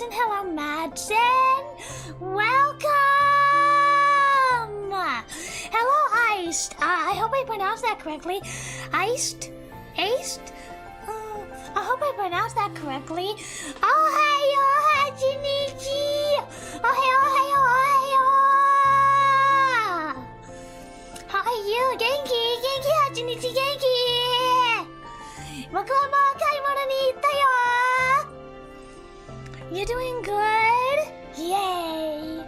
Madsen. Hello, Madsen. Welcome. Hello, Iced. I hope I pronounced that correctly. Iced? Aced? I hope I pronounced that correctly. Ohayo, hachinichi. Ohayo. How are you? Genki, hachinichi, genki. Boku wa mou kaimono ni itta yo. You doing good? Yay.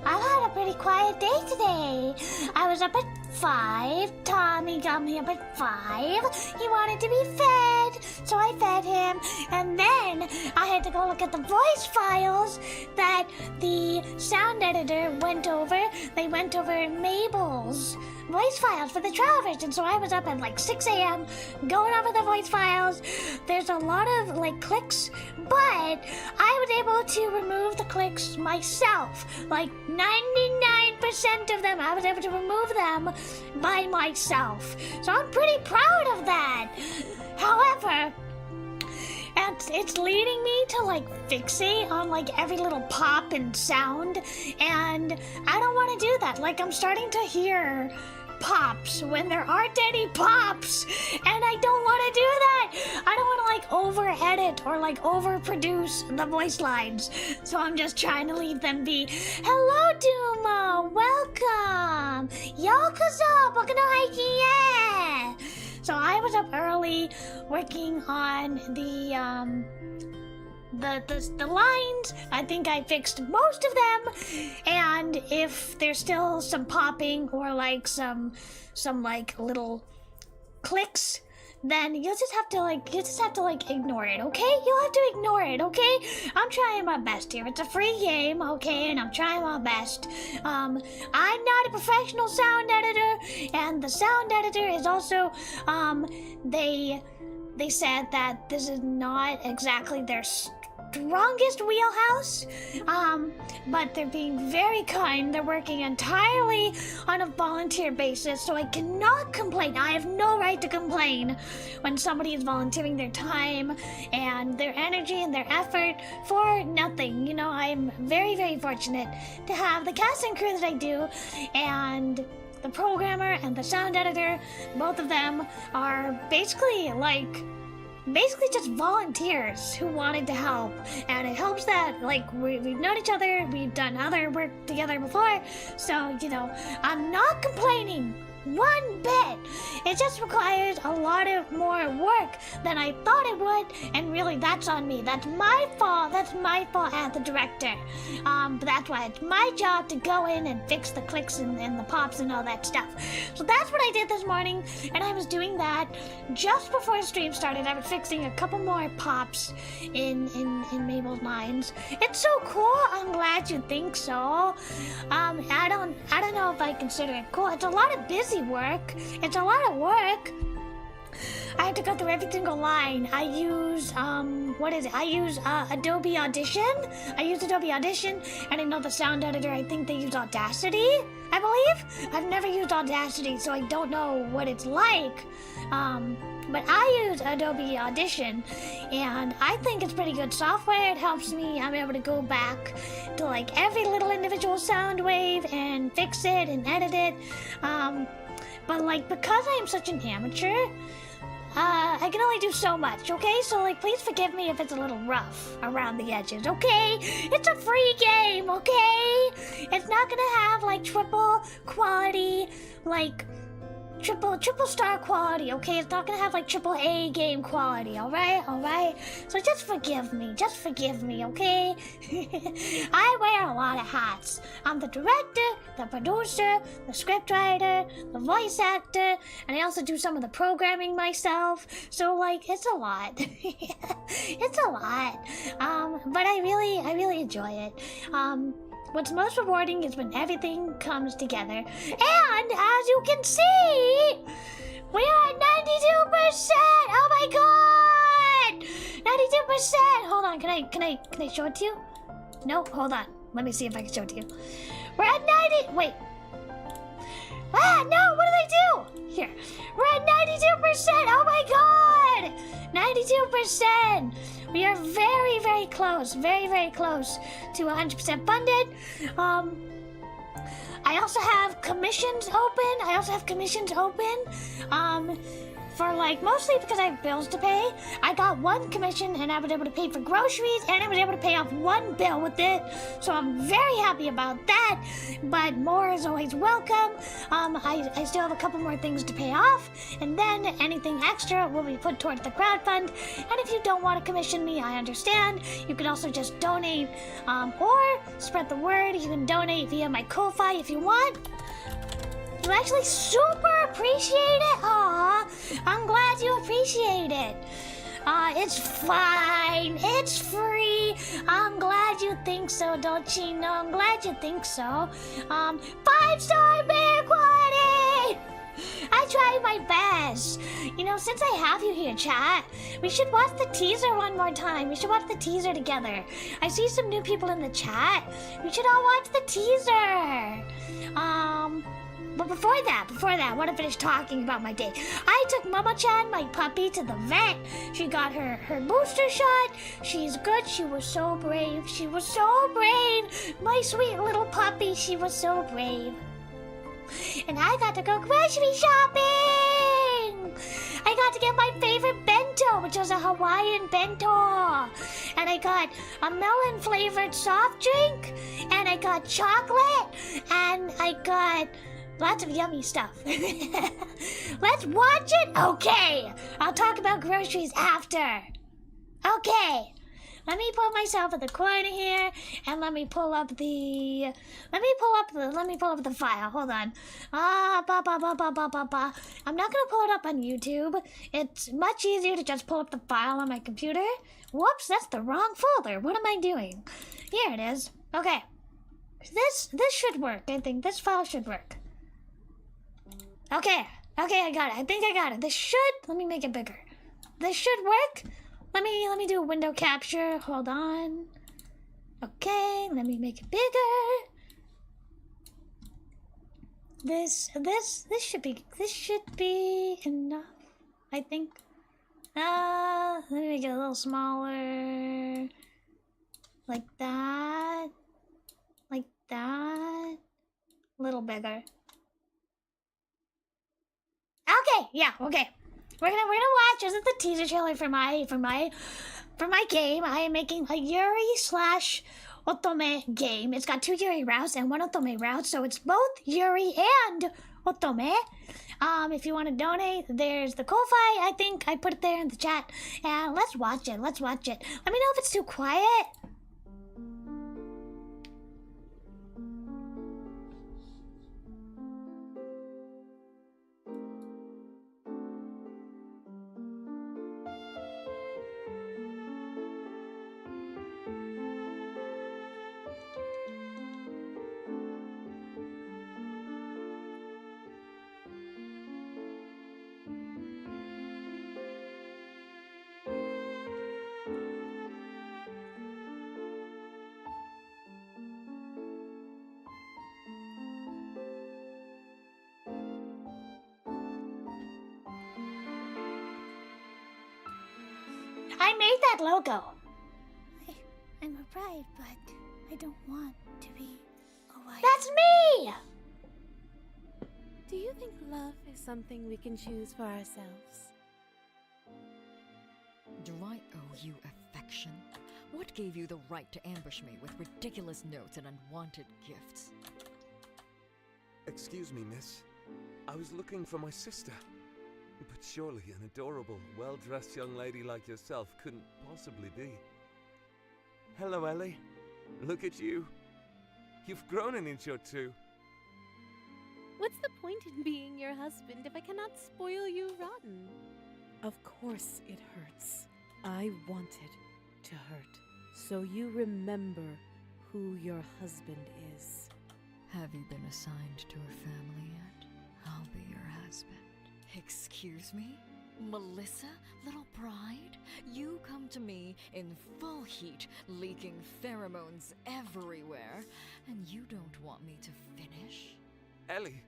I've had a pretty quiet day today. I was up at 5. Tommy got me up at 5. He wanted to be fed, so I fed him. And then I had to go look at the voice files that the sound editor went over. They went over Mabel's voice files for the trial version. So I was up at like 6 a.m. going over the voice files. There's a lot of like clicks, but I was able to remove the clicks myself. Like 99% of them, I was able to remove them by myself. So I'm pretty proud of that. However, and it's leading me to like fixate on like every little pop and sound, and I don't want to do that. Like I'm starting to hear pops when there aren't any pops, and I don't want to do that. I don't want to like over edit or like overproduce the voice lines, so I'm just trying to leave them be. Hello, Duma, welcome. Yokozo, boku no haikin ye. So I was up early working on the lines. I think I fixed most of them, and if there's still some popping or like some like little clicks, then you'll just have to ignore it, okay? You'll have to ignore it, okay? I'm trying my best here. It's a free game, okay? And I'm trying my best. I'm not a professional sound editor, and the sound editor is also they said that this is not exactly their strongest wheelhouse, but they're being very kind. They're working entirely on a volunteer basis, so I cannot complain. I have no right to complain when somebody is volunteering their time and their energy and their effort for nothing. You know, I'm very, very fortunate to have the cast and crew that I do, and the programmer and the sound editor. Both of them are basically just volunteers who wanted to help, and it helps that like we've known each other, we've done other work together before, so you know, I'm not complaining one bit. It just requires a lot of more work than I thought it would, and really that's on me. That's my fault as the director. But that's why it's my job to go in and fix the clicks and the pops and all that stuff. So that's what I did this morning, and I was doing that just before the stream started. I was fixing a couple more pops in Mabel's lines. It's so cool. I'm glad you think so. I don't know if I consider it cool. It's a lot of busy work. It's a lot of work. I have to go through every single line. I use Adobe Audition. And I know the sound editor, I think they use Audacity, I believe. I've never used Audacity, so I don't know what it's like. But I use Adobe Audition, and I think it's pretty good software. It helps me. I'm able to go back to like every little individual sound wave and fix it and edit it. But like, because I am such an amateur, I can only do so much, okay? So like, please forgive me if it's a little rough around the edges, okay? It's a free game, okay? It's not gonna have like triple quality, like triple star quality, okay? It's not gonna have like triple A game quality, alright? So just forgive me, okay? I wear a lot of hats. I'm the director, the producer, the scriptwriter, the voice actor, and I also do some of the programming myself. So like, it's a lot. It's a lot. But I really enjoy it. What's most rewarding is when everything comes together. And as you can see, we are at 92%! Oh my god! 92%! Hold on, can I show it to you? No, hold on. Let me see if I can show it to you. We're at 90. Wait. Ah, no, what did I do? Here, we're at 92%. Oh my god! 92%. We are very, very close. Very, very close to 100% funded. I also have commissions open. For like, mostly because I have bills to pay. I got one commission and I was able to pay for groceries and I was able to pay off one bill with it. So I'm very happy about that, but more is always welcome. I still have a couple more things to pay off, and then anything extra will be put towards the crowdfund. And if you don't want to commission me, I understand. You can also just donate, or spread the word. You can donate via my Ko-Fi if you want. You actually super appreciate it? Aw, I'm glad you appreciate it. It's fine. It's free. I'm glad you think so, don't you know? I'm glad you think so. 5-star bear quality! I tried my best. You know, since I have you here, chat, we should watch the teaser one more time. We should watch the teaser together. I see some new people in the chat. We should all watch the teaser. But before that, I want to finish talking about my day. I took Mama-chan, my puppy, to the vet. She got her booster shot. She's good. She was so brave. My sweet little puppy, she was so brave. And I got to go grocery shopping. I got to get my favorite bento, which was a Hawaiian bento. And I got a melon-flavored soft drink. And I got chocolate. And I got lots of yummy stuff. Let's watch it? Okay. I'll talk about groceries after. Okay. Let me put myself in the corner here, and let me pull up the file. Hold on. I'm not gonna pull it up on YouTube. It's much easier to just pull up the file on my computer. Whoops, that's the wrong folder. What am I doing? Here it is. Okay. This should work. I think this file should work. Okay, I got it. I think I got it. Let me make it bigger. This should work. Let me do a window capture. Hold on. Okay, let me make it bigger. This should be enough, I think. Let me make it a little smaller. Like that. Like that. A little bigger. Okay, yeah, okay. We're gonna watch. This is the teaser trailer for my game. I am making a Yuri/Otome game. It's got 2 Yuri routes and 1 Otome route, so it's both Yuri and Otome. If you want to donate, there's the Ko-Fi. I think I put it there in the chat. And let's watch it. Let me know if it's too quiet. I made that logo. I'm a bride, but I don't want to be a wife. That's me! Do you think love is something we can choose for ourselves? Do I owe you affection? What gave you the right to ambush me with ridiculous notes and unwanted gifts? Excuse me, miss. I was looking for my sister. But surely an adorable, well-dressed young lady like yourself couldn't possibly be. Hello, Ellie. Look at you. You've grown an inch or two. What's the point in being your husband if I cannot spoil you rotten? Of course it hurts. I wanted to hurt, so you remember who your husband is. Have you been assigned to a family yet? I'll be your husband. Excuse me? Melissa, little bride? You come to me in full heat, leaking pheromones everywhere, and you don't want me to finish? Ellie,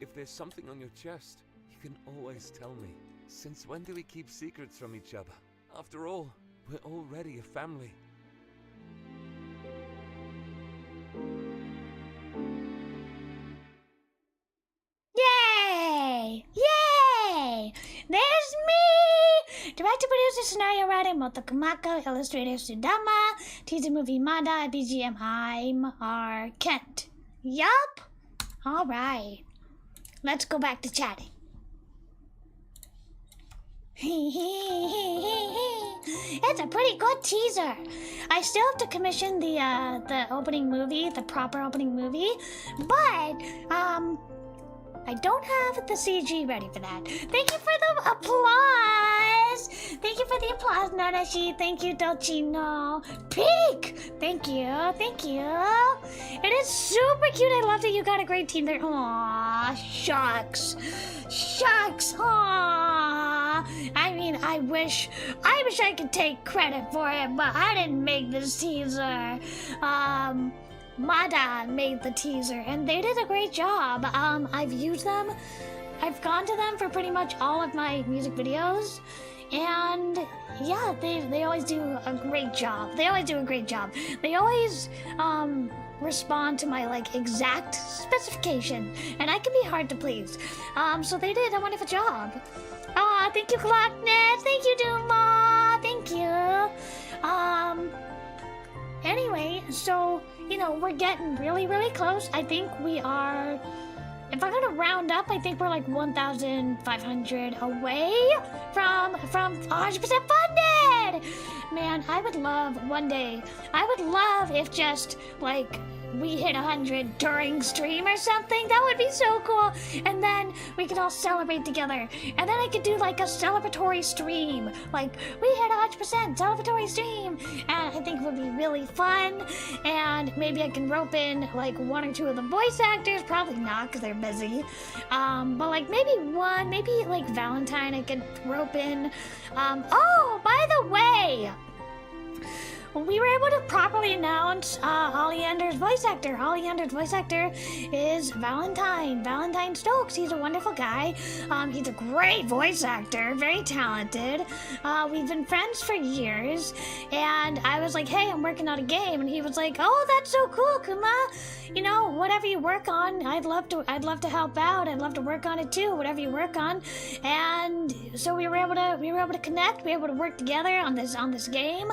If there's something on your chest, you can always tell me. Since when do we keep secrets from each other? After all, we're already a family. Yay! Yay! There's me! Director, producer, scenario writer, motokumakko, illustrator, Sudama, teaser movie, Mada, BGM, I'm R. Kent. Yup! Alright. Let's go back to chatting. It's a pretty good teaser. I still have to commission the opening movie, the proper opening movie, but I don't have the CG ready for that. Thank you for the applause. Thank you for the applause, Nanashi. Thank you, Dolcino. Peak. Thank you. Thank you. It is super cute. I love that you got a great team there. Aw, shucks. Shucks. Aw. I mean, I wish I could take credit for it, but I didn't make this teaser. Mada made the teaser, and they did a great job. I've used them. I've gone to them for pretty much all of my music videos, and yeah, they always do a great job. They always do a great job. They always respond to my like exact specification, and I can be hard to please. So they did a wonderful job. Thank you, Clocknet. Thank you, Duma. Thank you. Anyway, so, you know, we're getting really, really close. I think we are, if I'm gonna round up, I think we're like 1,500 away from 100% funded! Man, I would love one day, I would love if just, like, we hit 100 during stream or something. That would be so cool. And then we could all celebrate together. And then I could do like a celebratory stream. Like, we hit 100% celebratory stream. And I think it would be really fun. And maybe I can rope in like one or two of the voice actors. Probably not because they're busy. But like maybe one, maybe like Valentine I could rope in. Oh, by the way, we were able to properly announce Oleander's voice actor. Oleander's voice actor is Valentine Stokes. He's a wonderful guy. He's a great voice actor, very talented. We've been friends for years, and I was like, hey, I'm working on a game, and he was like, oh, that's so cool, Kuma. You know, whatever you work on, I'd love to help out. I'd love to work on it too, whatever you work on. And so we were able to connect. We were able to work together on this game.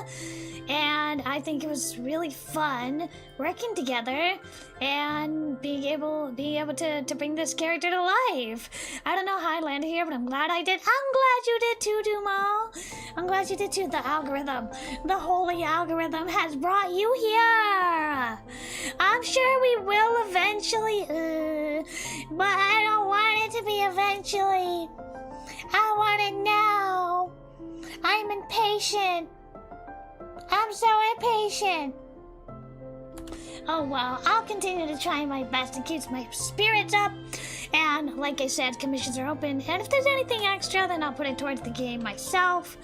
And I think it was really fun working together and being able to bring this character to life. I don't know how I landed here, but I'm glad I did. I'm glad you did too, Dumo. I'm glad you did too. The algorithm, the holy algorithm has brought you here. I'm sure we will eventually, but I don't want it to be eventually. I want it now. I'm impatient. I'm so impatient. Oh well, I'll continue to try my best to keep my spirits up. And like I said, commissions are open. And if there's anything extra, then I'll put it towards the game myself.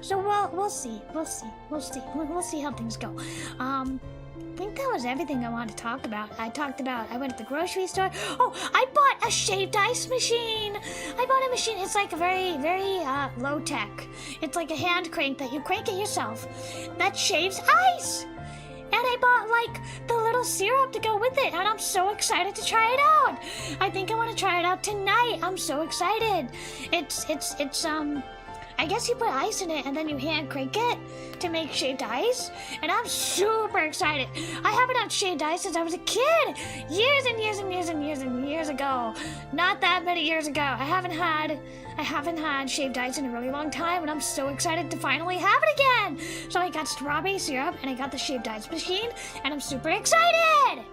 So we'll see. We'll see how things go. I think that was everything I wanted to talk about. I went to the grocery store. Oh, I bought a shaved ice machine. I bought a machine. It's like a very, very low tech. It's like a hand crank that you crank it yourself that shaves ice. And I bought like the little syrup to go with it, and I'm so excited to try it out. I think I want to try it out tonight. I'm so excited. It's I guess you put ice in it and then you hand crank it to make shaved ice, and I'm super excited. I haven't had shaved ice since I was a kid, years and years and years and years and years ago. Not that many years ago. I haven't had shaved ice in a really long time, and I'm so excited to finally have it again. So I got strawberry syrup and I got the shaved ice machine, and I'm super excited.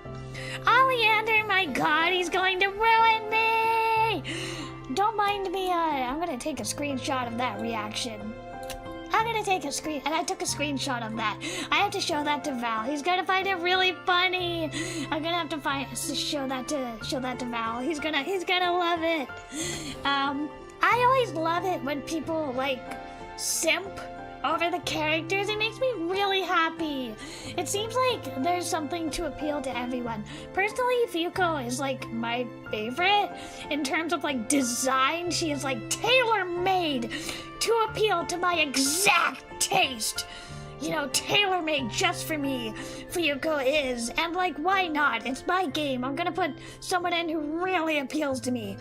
Oleander, my God, he's going to ruin me. Don't mind me, I'm gonna take a screenshot of that reaction. I'm gonna take a screen, and I took a screenshot of that. I have to show that to Val. He's gonna find it really funny. I'm gonna have to show that to Val. He's gonna love it. I always love it when people like simp over the characters. It makes me really happy. It seems like there's something to appeal to everyone. Personally, Fuyuko is like my favorite in terms of like design. She is like tailor-made to appeal to my exact taste. You know, tailor-made just for me, Fuyuko is. And like, why not? It's my game. I'm gonna put someone in who really appeals to me.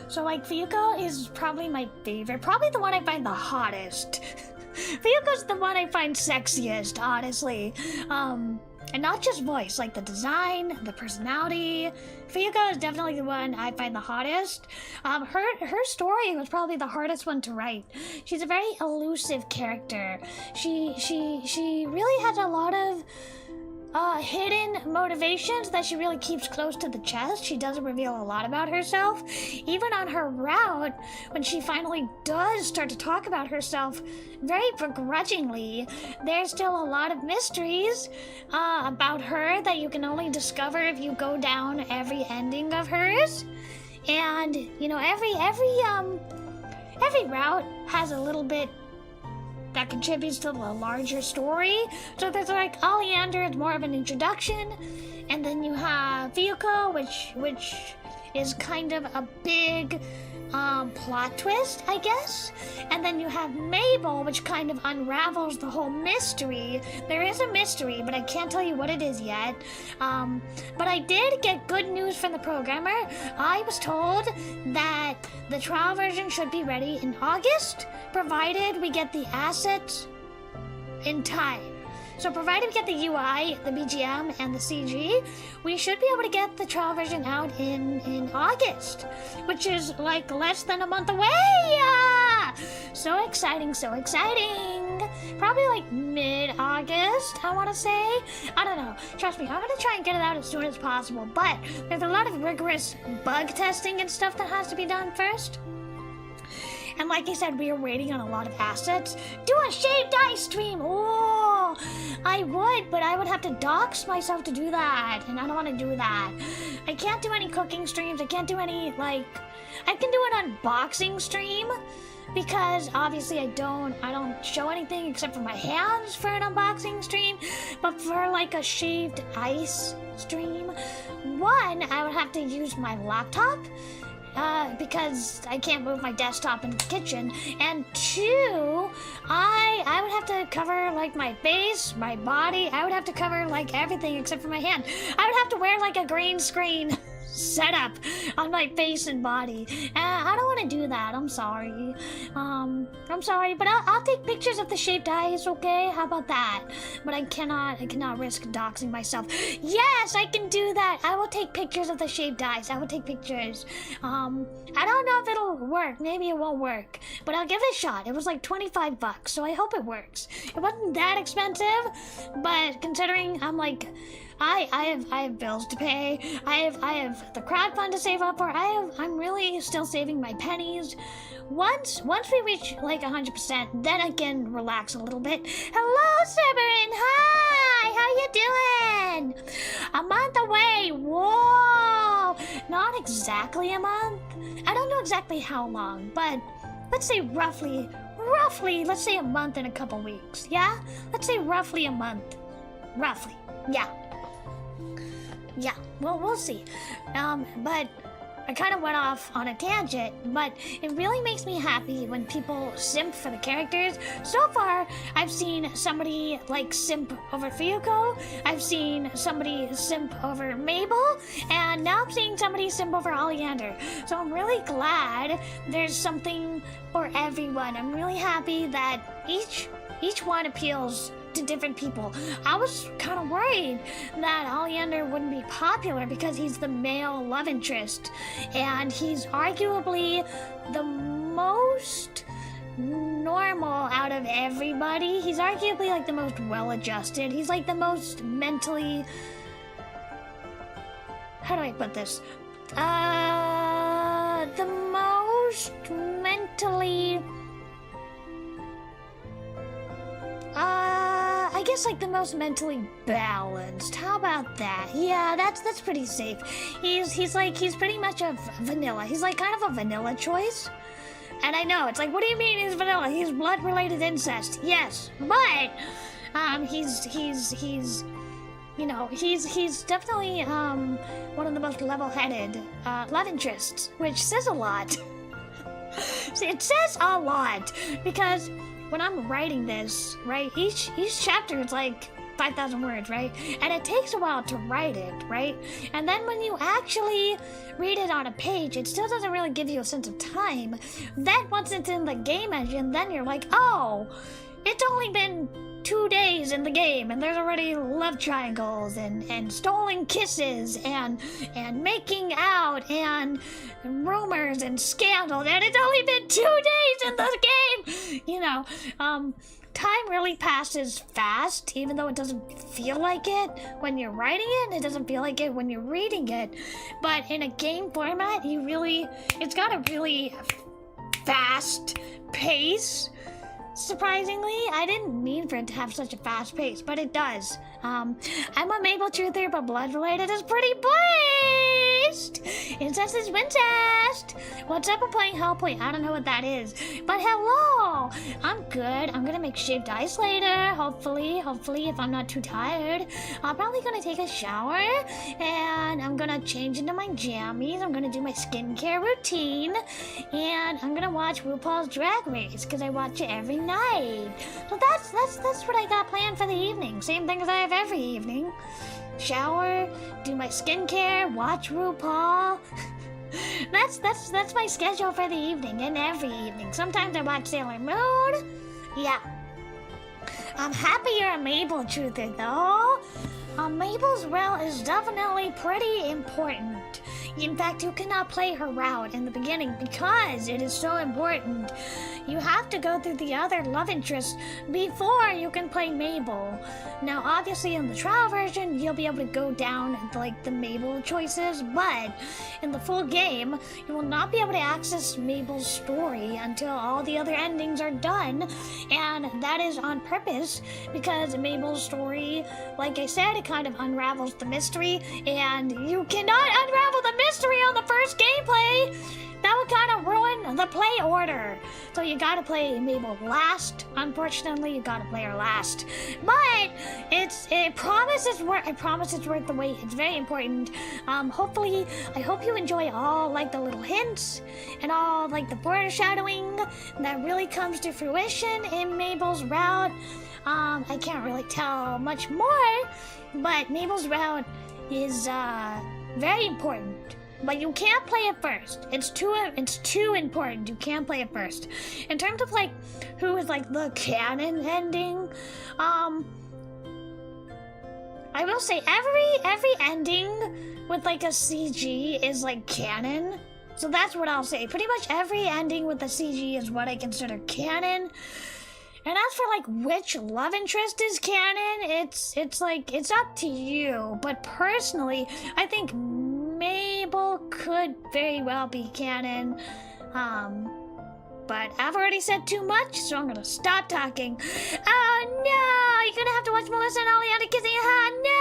So like, Fuyuko is probably my favorite. Probably the one I find the hottest. Fuyuko's the one I find sexiest, honestly. And not just voice, like the design, the personality. Fuyuko is definitely the one I find the hottest. Her story was probably the hardest one to write. She's a very elusive character. She really has a lot of hidden motivations that she really keeps close to the chest. She doesn't reveal a lot about herself. Even on her route, when she finally does start to talk about herself very begrudgingly, there's still a lot of mysteries about her that you can only discover if you go down every ending of hers. And, you know, every route has a little bit that contributes to the larger story. So there's like Oleander, it's more of an introduction, and then you have Fuyuko, which is kind of a big plot twist, I guess. And then you have Mabel, which kind of unravels the whole mystery. There is a mystery, but I can't tell you what it is yet. But I did get good news from the programmer. I was told that the trial version should be ready in August, provided we get the assets in time. So provided we get the UI, the BGM, and the CG, we should be able to get the trial version out in August, which is like less than a month away. So exciting, so exciting. Probably like mid-August, I want to say. I don't know. Trust me, I'm going to try and get it out as soon as possible, but there's a lot of rigorous bug testing and stuff that has to be done first. And like I said, we are waiting on a lot of assets. Do a shaved ice stream! Oh, I would, but I would have to dox myself to do that, and I don't want to do that. I can't do any cooking streams. I can't do any, like... I can do an unboxing stream, because obviously I don't show anything except for my hands for an unboxing stream. But for like a shaved ice stream, one, I would have to use my laptop, because I can't move my desktop in the kitchen, and two, I would have to cover like my face, my body. I would have to cover like everything except for my hand. I would have to wear like a green screen setup on my face and body. I don't want to do that. I'm sorry. I'm sorry, but I'll take pictures of the shaved ice, okay? How about that? But I cannot risk doxing myself. Yes, I can do that. I will take pictures of the shaved ice. I will take pictures. I don't know if it'll work. Maybe it won't work, but I'll give it a shot. It was like $25, so I hope it works. It wasn't that expensive, but considering I'm like, I have bills to pay. I have the crowdfund to save up for. I'm really still saving my pennies. Once we reach like 100%, then I can relax a little bit. Hello, Severin. Hi. How you doing? A month away. Whoa. Not exactly a month. I don't know exactly how long, but let's say roughly, let's say a month and a couple weeks. Yeah? Let's say roughly a month. Roughly. Yeah. Yeah, well, we'll see. But I kind of went off on a tangent, but it really makes me happy when people simp for the characters. So far, I've seen somebody like simp over Fuyuko, I've seen somebody simp over Mabel, and now I'm seeing somebody simp over Oleander. So I'm really glad there's something for everyone. I'm really happy that each one appeals to different people. I was kind of worried that Oleander wouldn't be popular because he's the male love interest, and he's arguably the most normal out of everybody. He's arguably like the most well-adjusted. He's like the most mentally... How do I put this? The most mentally... I guess like the most mentally balanced. How about that? Yeah, that's pretty safe. He's pretty much a vanilla. He's like kind of a vanilla choice. And I know, it's like, what do you mean he's vanilla? He's blood-related incest. Yes, but, he's definitely, one of the most level-headed, love interests, which says a lot. It says a lot, because when I'm writing this, right, each chapter is like 5,000 words, right? And it takes a while to write it, right? And then when you actually read it on a page, it still doesn't really give you a sense of time. Then once it's in the game engine, then you're like, oh, it's only been 2 days in the game, and there's already love triangles and stolen kisses and making out and rumors and scandals, and it's only been 2 days in the game. You know, time really passes fast, even though it doesn't feel like it when you're writing it, and it doesn't feel like it when you're reading it. But in a game format, it's got a really fast pace. Surprisingly, I didn't mean for it to have such a fast pace, but it does. I'm a Mabel truther, but blood-related is pretty blessed. Incest is Wincest. What's up with playing Hellpoint? I don't know what that is. But hello! I'm good. I'm gonna make shaved ice later, hopefully, if I'm not too tired. I'm probably gonna take a shower, and I'm gonna change into my jammies. I'm gonna do my skincare routine, and I'm gonna watch RuPaul's Drag Race, because I watch it every night. So that's what I got planned for the evening. Same thing as I have every evening. Shower, do my skincare, watch RuPaul. That's my schedule for the evening and every evening. Sometimes I watch Sailor Moon. Yeah. I'm happy you're a Mabel truther though. Mabel's route is definitely pretty important. In fact, you cannot play her route in the beginning because it is so important. You have to go through the other love interests before you can play Mabel. Now, obviously, in the trial version, you'll be able to go down like the Mabel choices, but in the full game, you will not be able to access Mabel's story until all the other endings are done, and that is on purpose because Mabel's story, like I said, it kind of unravels the mystery, and you cannot unravel the mystery on the first gameplay. That would kind of ruin the play order. So you gotta play Mabel last. Unfortunately, you gotta play her last. But I promise it's worth the wait. It's very important. Hopefully, I hope you enjoy all like the little hints and all like the foreshadowing that really comes to fruition in Mabel's route. I can't really tell much more, but Mabel's route is very important. But you can't play it first. It's too important. You can't play it first. In terms of like who is like the canon ending, I will say every ending with like a CG is like canon. So that's what I'll say. Pretty much every ending with a CG is what I consider canon. And as for like which love interest is canon, it's like it's up to you. But personally, I think Mabel could very well be canon. But I've already said too much, so I'm gonna stop talking. Oh no! You're gonna have to watch Melissa and Oleana kissing. No!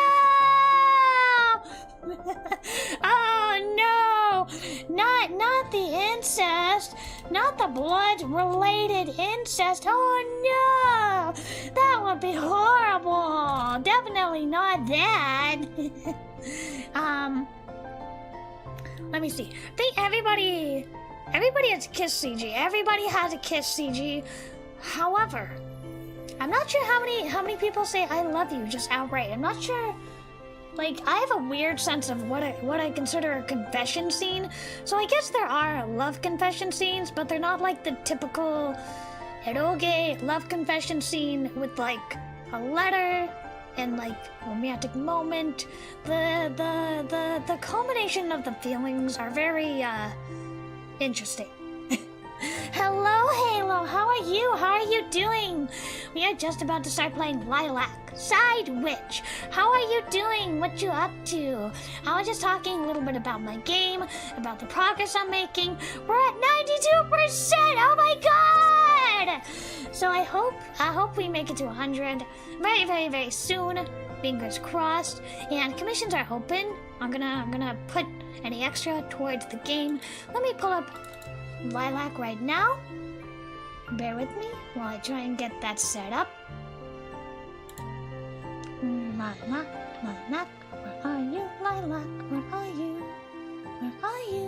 Oh no! Not the incest. Not the blood-related incest. Oh no! That would be horrible. Definitely not that. Let me see. I think everybody has a kiss CG. Everybody has a kiss CG. However, I'm not sure how many people say I love you just outright. I'm not sure. Like, I have a weird sense of what I consider a confession scene. So I guess there are love confession scenes, but they're not like the typical eroge love confession scene with like a letter and like romantic moment. The culmination of the feelings are very interesting. Hello, Halo. How are you? How are you doing? We are just about to start playing Lilac. Side Witch. How are you doing? What you up to? I was just talking a little bit about my game, about the progress I'm making. We're at 92%. Oh my god! So I hope we make it to 100 very, very, very soon. Fingers crossed. And commissions are open. I'm gonna put any extra towards the game. Let me pull up Lilac right now. Bear with me while I try and get that set up. Lilac, Lilac, where are you? Lilac, where are you? Where are you?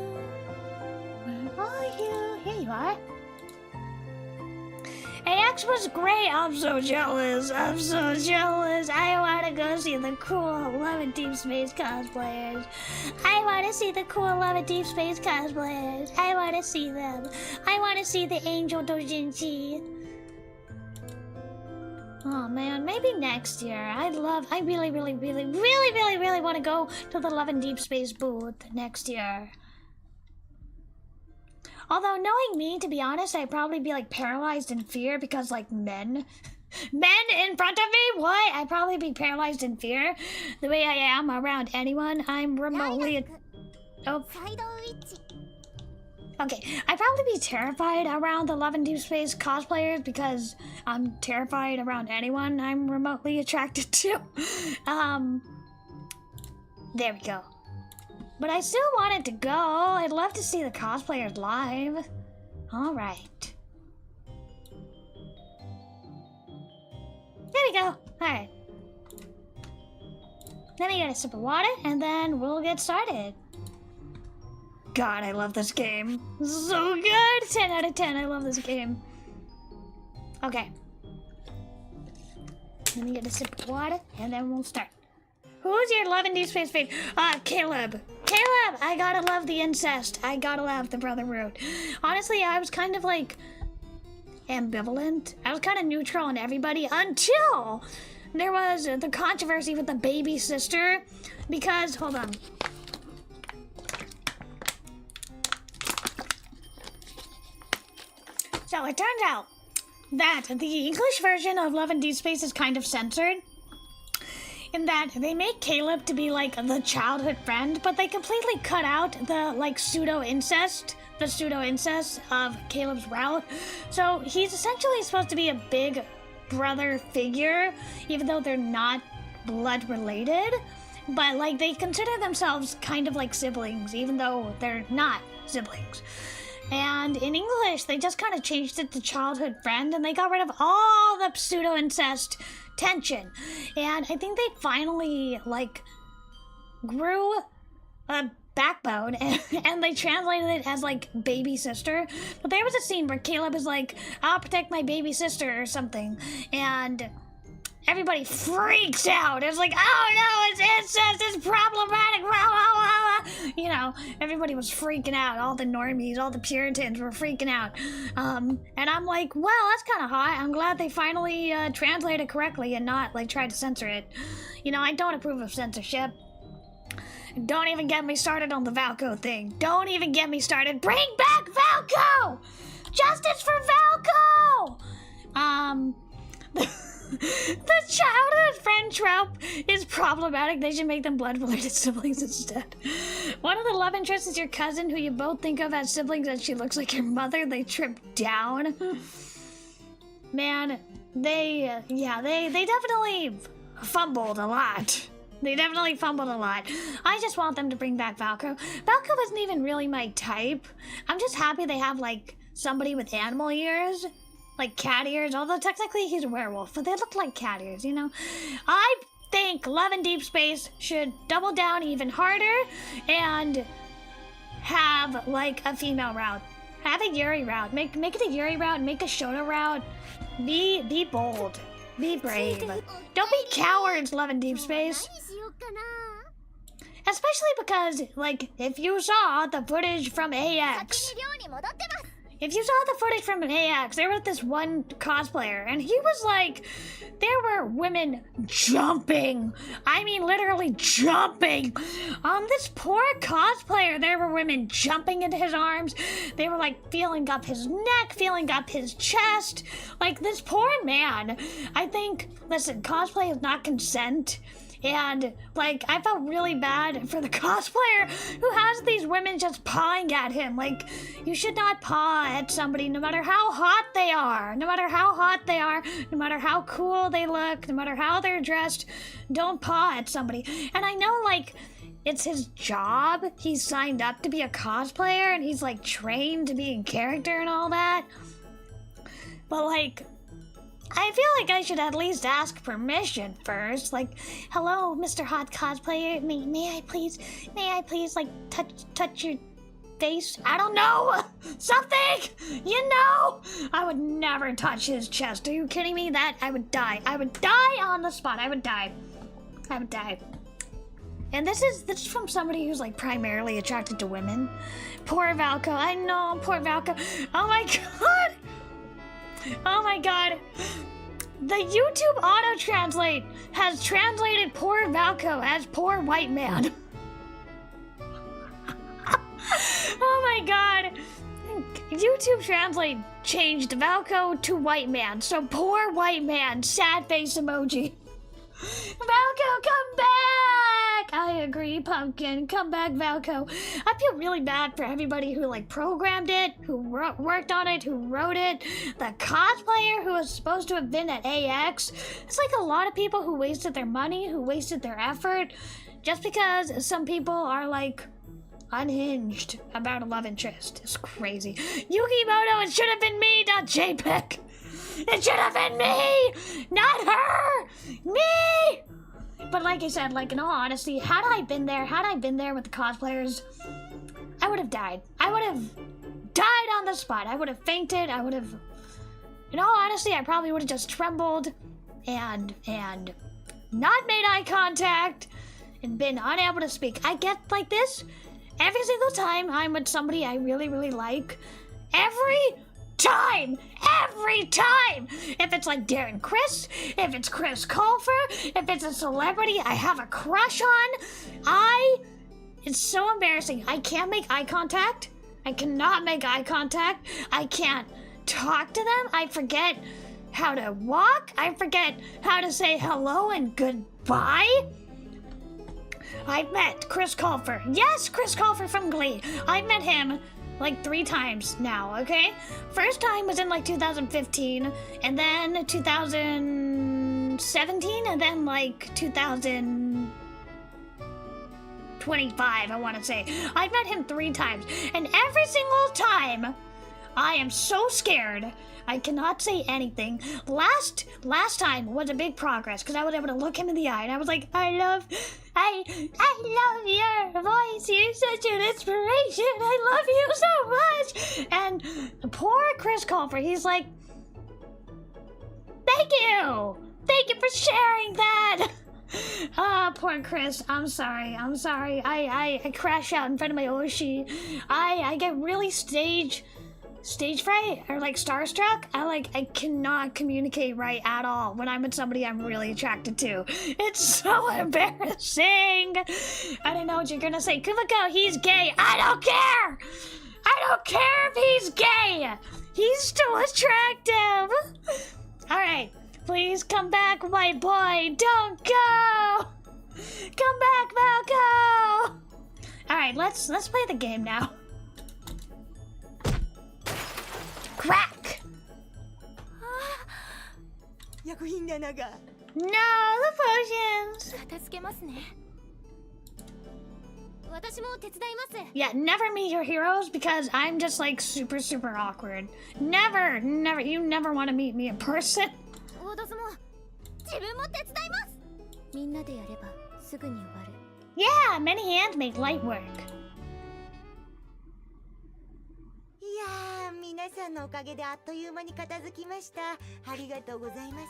Where are you? Here you are. AX was great. I'm so jealous. I'm so jealous. I want to go see the cool Love and Deep Space cosplayers. I want to see the cool Love and Deep Space cosplayers. I want to see them. I want to see the Angel Dojinshi. Oh man, maybe next year. I really want to go to the Love and Deep Space booth next year. Although, knowing me, to be honest, I'd probably be, like, paralyzed in fear because, like, men in front of me? What? I'd probably be paralyzed in fear the way I am around anyone. I'm remotely... Oh. Okay, I'd probably be terrified around the Love and Deep Space cosplayers because I'm terrified around anyone I'm remotely attracted to. There we go. But I still wanted to go. I'd love to see the cosplayers live. All right. There we go. All right. Let me get a sip of water, and then we'll get started. God, I love this game. So good. 10 out of 10. I love this game. Okay. Let me get a sip of water, and then we'll start. Who's your Love and Deep Space favorite? Caleb. Caleb! I gotta love the incest. I gotta love the Brotherhood. Honestly, I was kind of like ambivalent. I was kind of neutral on everybody until there was the controversy with the baby sister. Because, hold on. So it turns out that the English version of Love and Deep Space is kind of censored. In that they make Caleb to be like the childhood friend, but they completely cut out the like pseudo-incest of Caleb's route. So he's essentially supposed to be a big brother figure, even though they're not blood related. But like they consider themselves kind of like siblings, even though they're not siblings. And in English, they just kind of changed it to childhood friend, and they got rid of all the pseudo-incest tension. And I think they finally, like, grew a backbone, and they translated it as, like, baby sister. But there was a scene where Caleb is like, I'll protect my baby sister or something. And everybody freaks out. It's like, oh no, it's incest, it's problematic, blah, blah, blah, blah. You know, everybody was freaking out. All the normies, all the Puritans were freaking out. And I'm like, well, that's kind of hot. I'm glad they finally translated it correctly and not, like, tried to censor it. You know, I don't approve of censorship. Don't even get me started on the Valko thing. Don't even get me started. Bring back Valko! Justice for Valko! The childhood friend trope is problematic. They should make them blood-related siblings instead. One of the love interests is your cousin, who you both think of as siblings, and she looks like your mother. They trip down. Man, they definitely fumbled a lot. They definitely fumbled a lot. I just want them to bring back Valko. Valko wasn't even really my type. I'm just happy they have, like, somebody with animal ears. Like cat ears, although technically he's a werewolf, but they look like cat ears, you know? I think Love and Deep Space should double down even harder and have, like, a female route. Have a Yuri route. Make it a Yuri route, make a Shona route. Be bold. Be brave. Don't be cowards, Love and Deep Space. Especially because, like, if you saw the footage from AX... If you saw the footage from AX, there was this one cosplayer, and he was like, there were women jumping. I mean, literally jumping. This poor cosplayer, there were women jumping into his arms. They were like feeling up his neck, feeling up his chest. Like, this poor man. I think, listen, cosplay is not consent. And, like, I felt really bad for the cosplayer who has these women just pawing at him. Like, you should not paw at somebody no matter how hot they are. No matter how hot they are. No matter how cool they look. No matter how they're dressed. Don't paw at somebody. And I know, like, it's his job. He's signed up to be a cosplayer and he's like trained to be in character and all that. But like, I feel like I should at least ask permission first. Like, hello, Mr. Hot Cosplayer. May I please, like, touch your face? I don't know. Something, you know? I would never touch his chest. Are you kidding me? That, I would die. I would die on the spot. I would die. And this is from somebody who's like primarily attracted to women. Poor Valko. I know, poor Valko. Oh my god. Oh my god. The YouTube auto-translate has translated poor Valko as poor white man. Oh my god. YouTube Translate changed Valko to white man. So poor white man, sad face emoji. Valko, come back! I agree, Pumpkin. Come back, Valko. I feel really bad for everybody who like programmed it, who worked on it, who wrote it. The cosplayer who was supposed to have been at AX. It's like a lot of people who wasted their money, who wasted their effort, just because some people are like unhinged about a love interest. It's crazy. Yukimoto, it should have been me, not JPEG. It should have been me, not her. Me. But like I said, like in all honesty, had I been there with the cosplayers, I would have died. I would have died on the spot. I would have fainted. I would have, in all honesty, I probably would have just trembled and not made eye contact and been unable to speak. I get like this every single time I'm with somebody I really, really like. Every time! If it's like Darren Criss, if it's Chris Colfer, if it's a celebrity I have a crush on, it's so embarrassing. I can't make eye contact. I cannot make eye contact. I can't talk to them. I forget how to walk. I forget how to say hello and goodbye. I've met Chris Colfer. Yes, Chris Colfer from Glee. I've met him like 3 times now, okay? First time was in like 2015, and then 2017, and then like 2025, I want to say. I've met him 3 times, and every single time, I am so scared. I cannot say anything. Last time was a big progress because I was able to look him in the eye and I was like, I love your voice. You're such an inspiration. I love you so much. And poor Chris Colfer, he's like, thank you for sharing that. Poor Chris. I'm sorry. I crash out in front of my Oshi. I get really stage fright or like starstruck. I cannot communicate right at all when I'm with somebody I'm really attracted to. It's so embarrassing. I don't know what you're gonna say. Kumakko, he's gay. I don't care if he's gay. He's still attractive. Alright, please come back, white boy. Don't go. Come back, Valko. Alright, let's play the game now. Crack! No, the potions! Yeah, never meet your heroes because I'm just like super awkward. Never, you never want to meet me in person. Yeah, many hands make light work. いやー、皆さんのおかげであっという間に片付きました。ありがとうございます。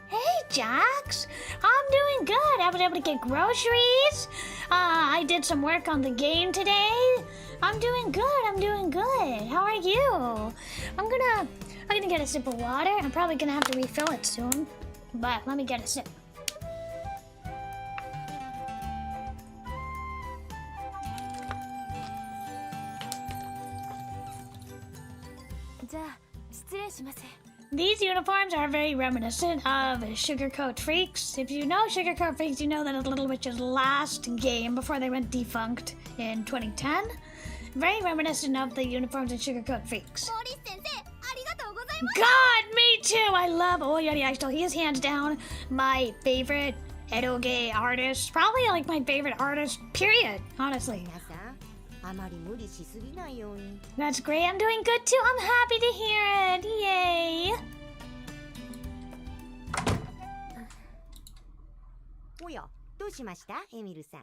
Hey, Jax! I'm doing good. I was able to get groceries. I did some work on the game today. I'm doing good. How are you? I'm gonna get a sip of water. I'm probably gonna have to refill it soon. But let me get a sip. These uniforms are very reminiscent of Sugarcoat Freaks. If you know Sugarcoat Freaks, you know that it's Little Witch's last game before they went defunct in 2010. Very reminiscent of the uniforms in Sugarcoat Freaks. God, me too! I love Yuri. He is hands down my favorite eroge artist. Probably like my favorite artist, period, honestly. 皆さん、あまり無理しすぎないように。 That's great. I'm doing good too. I'm happy to hear it. Yay. おや、どうしましたエミルさん。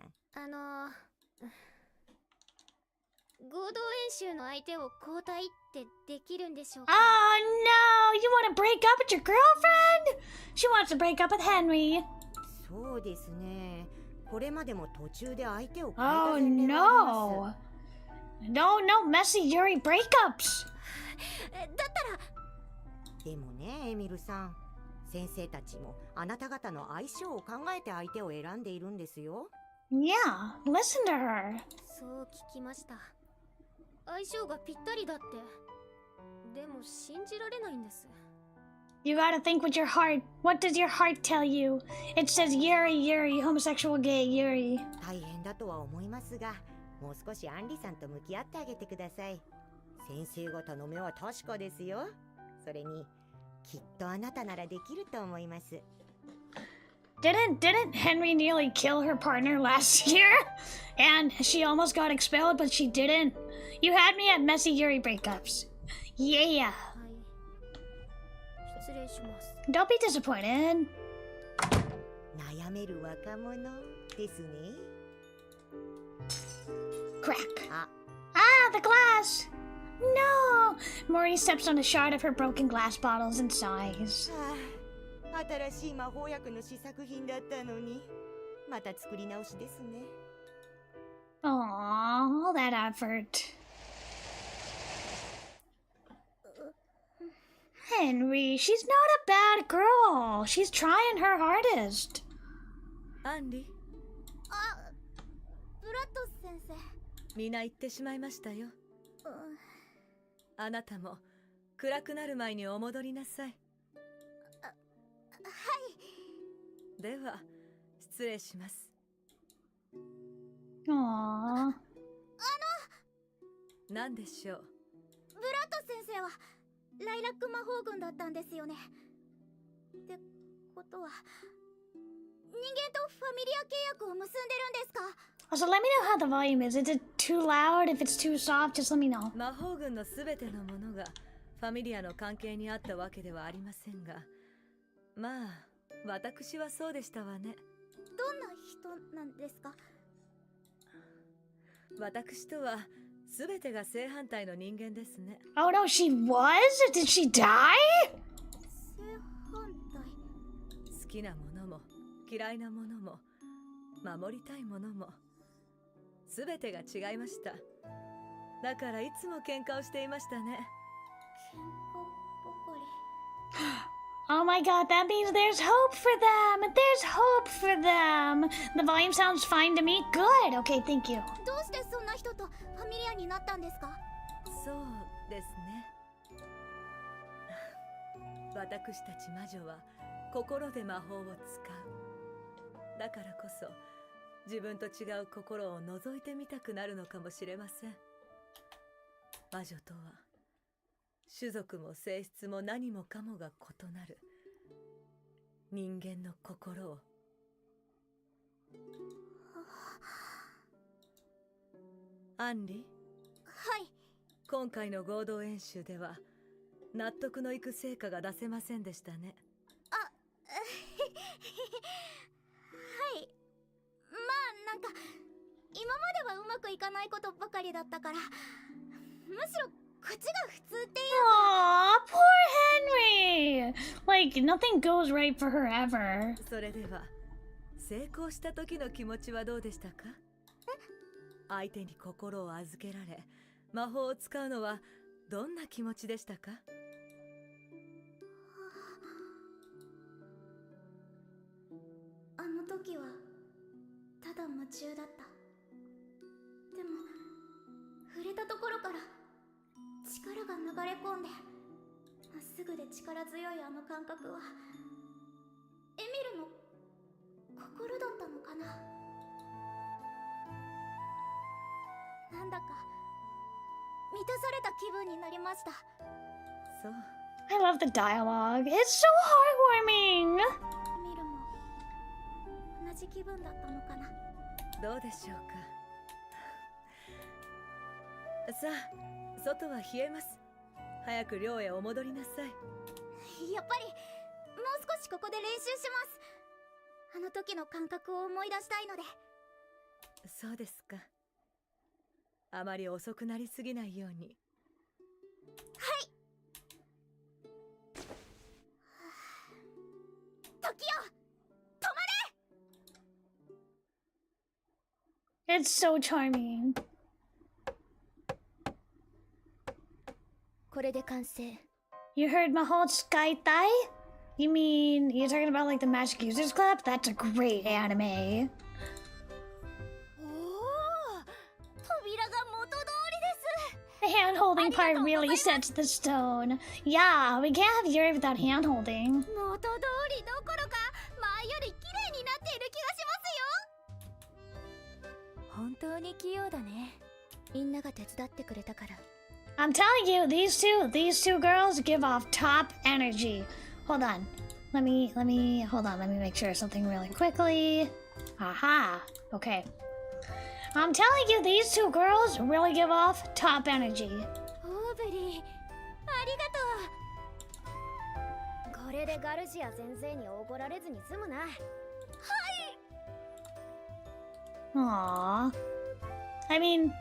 合同演習の相手を交代ってできるんでしょう Oh か no, you want to break up with your girlfriend? She wants to break up with Henry. そうですね。これまでも途中で相手を変えた Oh 前例はあり no. No messy Yuri breakups. だったらます。でもね、エミルさん。先生たちもあなた方の相性を考えて相手を選んでいるんですよ。 Yeah, listen to her. そう聞きました相性がぴったりだってでも信じられないんです You gotta think with your heart. What does your heart tell you? It says Yuri, homosexual gay Yuri. 大変だとは思いますが、もう少しアンリさんと向き合ってあげてください。先生方の目は確かですよ。それにきっとあなたならできると思います。 Didn't Henry nearly kill her partner last year? And she almost got expelled, but she didn't. You had me at messy Yuri breakups. Yeah. はい失礼します Don't be disappointed. 悩める若者ですね。 Crack. あ、 Ah, the glass! No! Mori steps on a shard of her broken glass bottles and sighs. はあ、新しい魔法薬の試作品だったのに、また作り直しですね。 Aww, all that effort. Henry, she's not a bad girl. She's trying her hardest. アンリ、あブラッド先生皆行ってしまいましたよ。あなたも暗くなる前にお戻りなさい。はいでは失礼します。 Aww. 何でしょう。ブラッド先生はライラック魔法軍だったんですよねってことは人間とファミリア契約を結んでるんですか Also, let me know how the volume is. Is it too loud? If it's too soft, just let me know. 魔法軍のすべてのものがファミリアの関係にあったわけではありませんが、まあ私はそうでしたわね。どんな人なんですか私とはすべてが正反対の人間ですね。 Oh no, she was? Did she die? 正反対好きなものも嫌いなものも守りたいものもすべてが違いました。だからいつも喧嘩をしていましたね。喧嘩ばかり Oh my god, that means there's hope for them! There's hope for them! The volume sounds fine to me. Good! Okay, thank you. どうしてそんな人とファミリアになったんですかそうですね。私たち魔女は心で魔法を使う。だからこそ自分と違う心を覗いてみたくなるのかもしれません。魔女とは種族も性質も何もかもが異なる人間の心を。アンリ、はい今回の合同演習では納得のいく成果が出せませんでしたね。はいまあなんか今まではうまくいかないことばかりだったからむしろこっちが普通っていう Aw, poor Henry! Like, nothing goes right for her ever. それでは成功した時の気持ちはどうでしたか？相手に心を預けられ魔法を使うのはどんな気持ちでしたか？あの時はただ夢中だった。でも触れたところから力が流れ込んでまっすぐで力強いあの感覚はエミルの心だったのかな。なんだか満たされた気分になりました。そう。 I love the dialogue. It's so heartwarming. エミルも同じ気分だったのかな。どうでしょうか。さあ、外は冷えます。早く寮へお戻りなさい。やっぱりもう少しここで練習します。あの時の感覚を思い出したいので。そうですか。あまり遅くなりすぎないように。はい。時よ、止まれ。 It's so charming. これで完成。 You heard Mahal Sky Thai? You mean you're talking about like the Magic Users Club? That's a great anime. おお、扉が元通りです。 The hand holding part really sets the stone. Yeah, we can't have Yuri without hand holding. 元通りどころか前より綺麗になっている気がしますよ。本当に器用だね。みんなが手伝ってくれたから。 I'm telling you, these two girls give off top energy. Hold on. Let me make sure something really quickly. Aha. Okay. I'm telling you, these two girls really give off top energy. オーブリー、ありがとう。これでガルシア先生におごられずに済むな。はい。 Aww. I mean,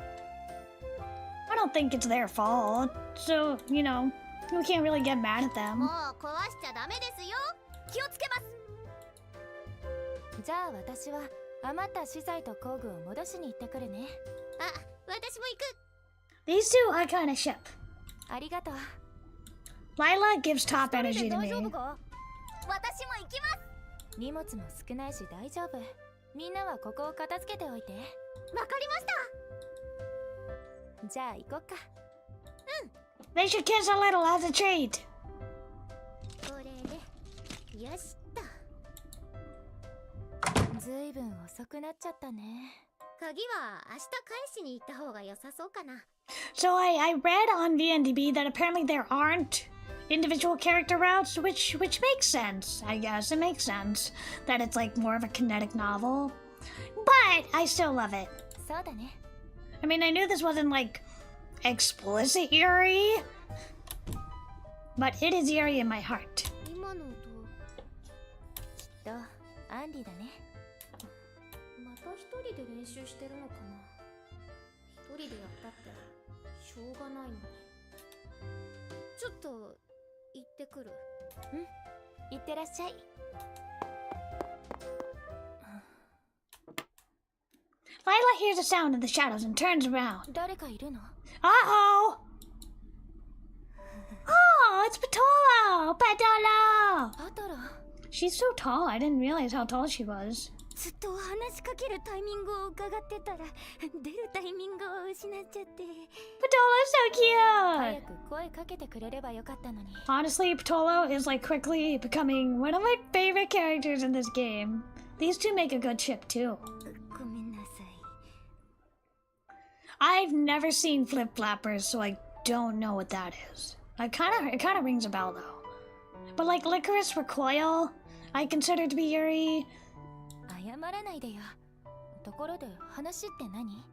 I don't think it's their fault. So, you know, we can't really get mad at も them. う壊しちゃダメですよ。気をつけます。じゃあ私は余った資材と工具を戻しに行ってくるね。あ、私も行く。 These two I kind of ship. ありがとう。 Lila gives top energy to 大丈夫 me. か？私も行きます。荷物も少ないし大丈夫。みんなはここを片付けておいて。わかりました。じゃあ行こっか。They should kiss a little as a treat. これでよしっと。ずいぶん遅くなっちゃったね。鍵は明日返しに行った方が良さそうかな。 So I read on VNDB that apparently there aren't individual character routes, which makes sense. I guess it makes sense that it's like more of a kinetic novel. But I still love it. そうだね。 I mean, I knew this wasn't like explicit Yuri, but it is Yuri in my heart. 今の音、きっとアンディだね。また一人で練習してるのかな。一人でやったってしょうがないのに。ちょっと行ってくる。うん、行ってらっしゃい。Lila hears a sound in the shadows and turns around. 誰かいるの？ Uh-oh! Oh, it's Patolo! Patolo! パトロ。 She's so tall. I didn't realize how tall she was. ずっと話しかけるタイミングを伺ってたら出るタイミングを失っちゃって。 Patolo's so 早 cute! く声かけてくれればよかったのに。 Honestly, Patolo is like quickly becoming one of my favorite characters in this game. These two make a good ship too. ごめんなさい。 I've never seen Flip Flappers, so I don't know what that is. It kind of rings a bell though. But like Licorice Recoil, I consider to be Yuri. 謝らないでよ。ところで話って何？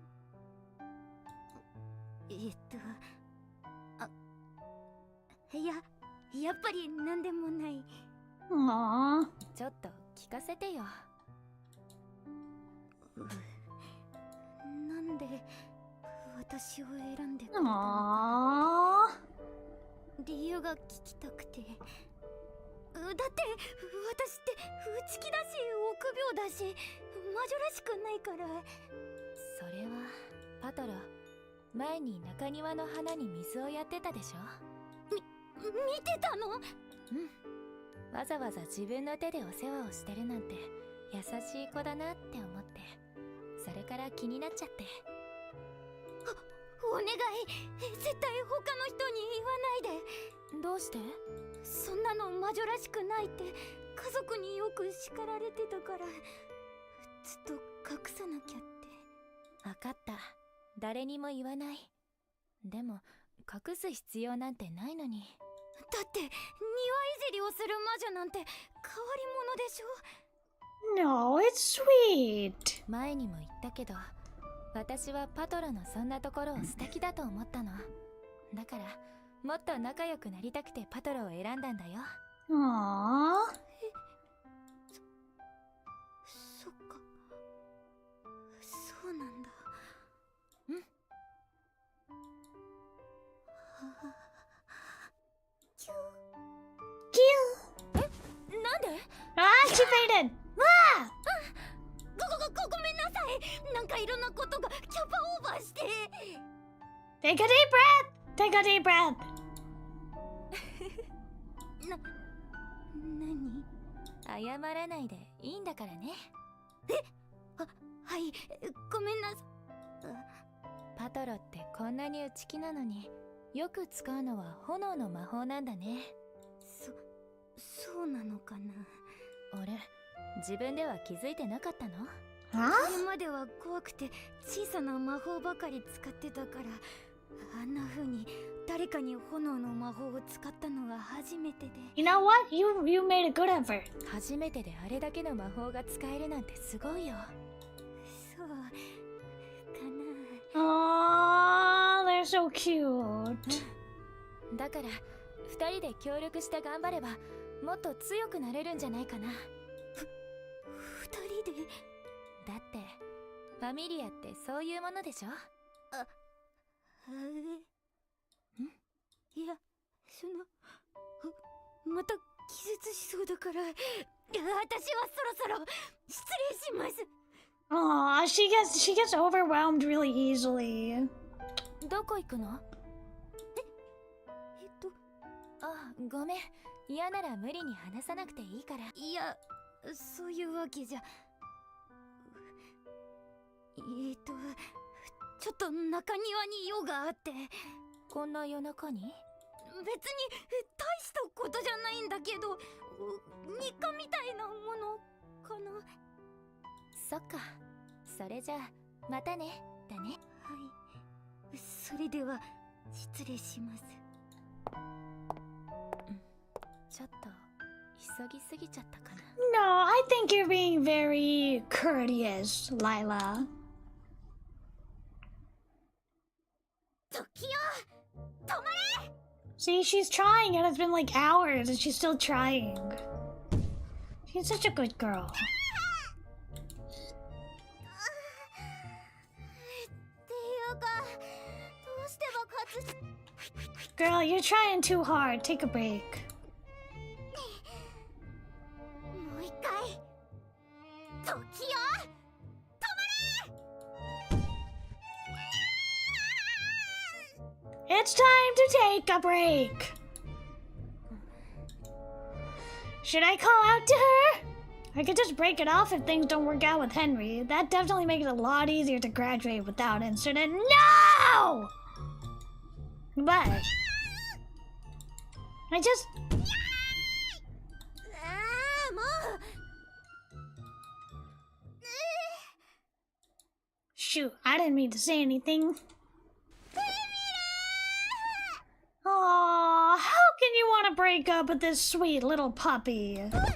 やっぱり何でもない。 Aww. ちょっと聞かせてよ。なんで私を選んでくれたのか。 Aww. 理由が聞きたくて。だって私って内気だし臆病だし魔女らしくないから。それはパトロ、前に中庭の花に水をやってたでしょ。見てたの？うん。わざわざ自分の手でお世話をしてるなんて優しい子だなって思って、それから気になっちゃって。お願い、絶対他の人に言わないで。どうして？そんなの魔女らしくないって家族によく叱られてたから、ずっと隠さなきゃって。分かった、誰にも言わない。でも隠す必要なんてないのに。だって庭いじりをする魔女なんて変わり者でしょ。No, it's sweet. 前にも言ったけど、私はパトロのそんなところを素敵だと思ったの。だからもっと仲良くなりたくてパトロを選んだんだよ。Aww. そっか、そうなんだ。キュー Cute. なんで？ Ah, she fainted. Ah! ごめんなさい。なんかいろんなことがキャパオーバーして。 Take a deep breath. Take a deep breath. 何？謝らないでいいんだからね。はい、ごめんなさい。パトロってこんなに内気なのによく使うのは炎の魔法なんだね。そうなのかな。あれ、自分では気づいてなかったの？ Huh? これまでは怖くて小さな魔法ばかり使ってたから、あんな風に誰かに炎の魔法を使ったのは初めてで。 You know what? You made a good effort. 初めてであれだけの魔法が使えるなんてすごいよ。そうかな。 Aww, they're so cute. だから二人で協力して頑張ればもっと強くなれるんじゃないかな。二人で？だってファミリアってそういうものでしょ。いや、また気絶しそうだから、私はそろそろ失礼します。 Aw, she gets overwhelmed really easily. どこ行くの？あ、ごめん。嫌なら無理に話さなくていいから。いや、そういうわけじゃ。ちょっと中庭に用があって。こんな夜中に？別に大したことじゃないんだけど、日課みたいなものかな。そっか。それじゃあまたね。だね。はい、それでは失礼します。ちょっと急ぎすぎちゃったかな。 No, I think you're being very courteous, Lila. 時よ、止まれ！ See, she's trying and it's been like hours and she's still trying. She's such a good girl. っていうか、どうして爆発し Girl, you're trying too hard. Take a break. もう一回。時よ、 It's time to take a break. Should I call out to her? I could just break it off if things don't work out with Henry. That definitely makes it a lot easier to graduate without incident. No! But I just... もう。 Shoot, I didn't mean to say anything. Aw, how can you want to break up with this sweet little puppy? 怪我が。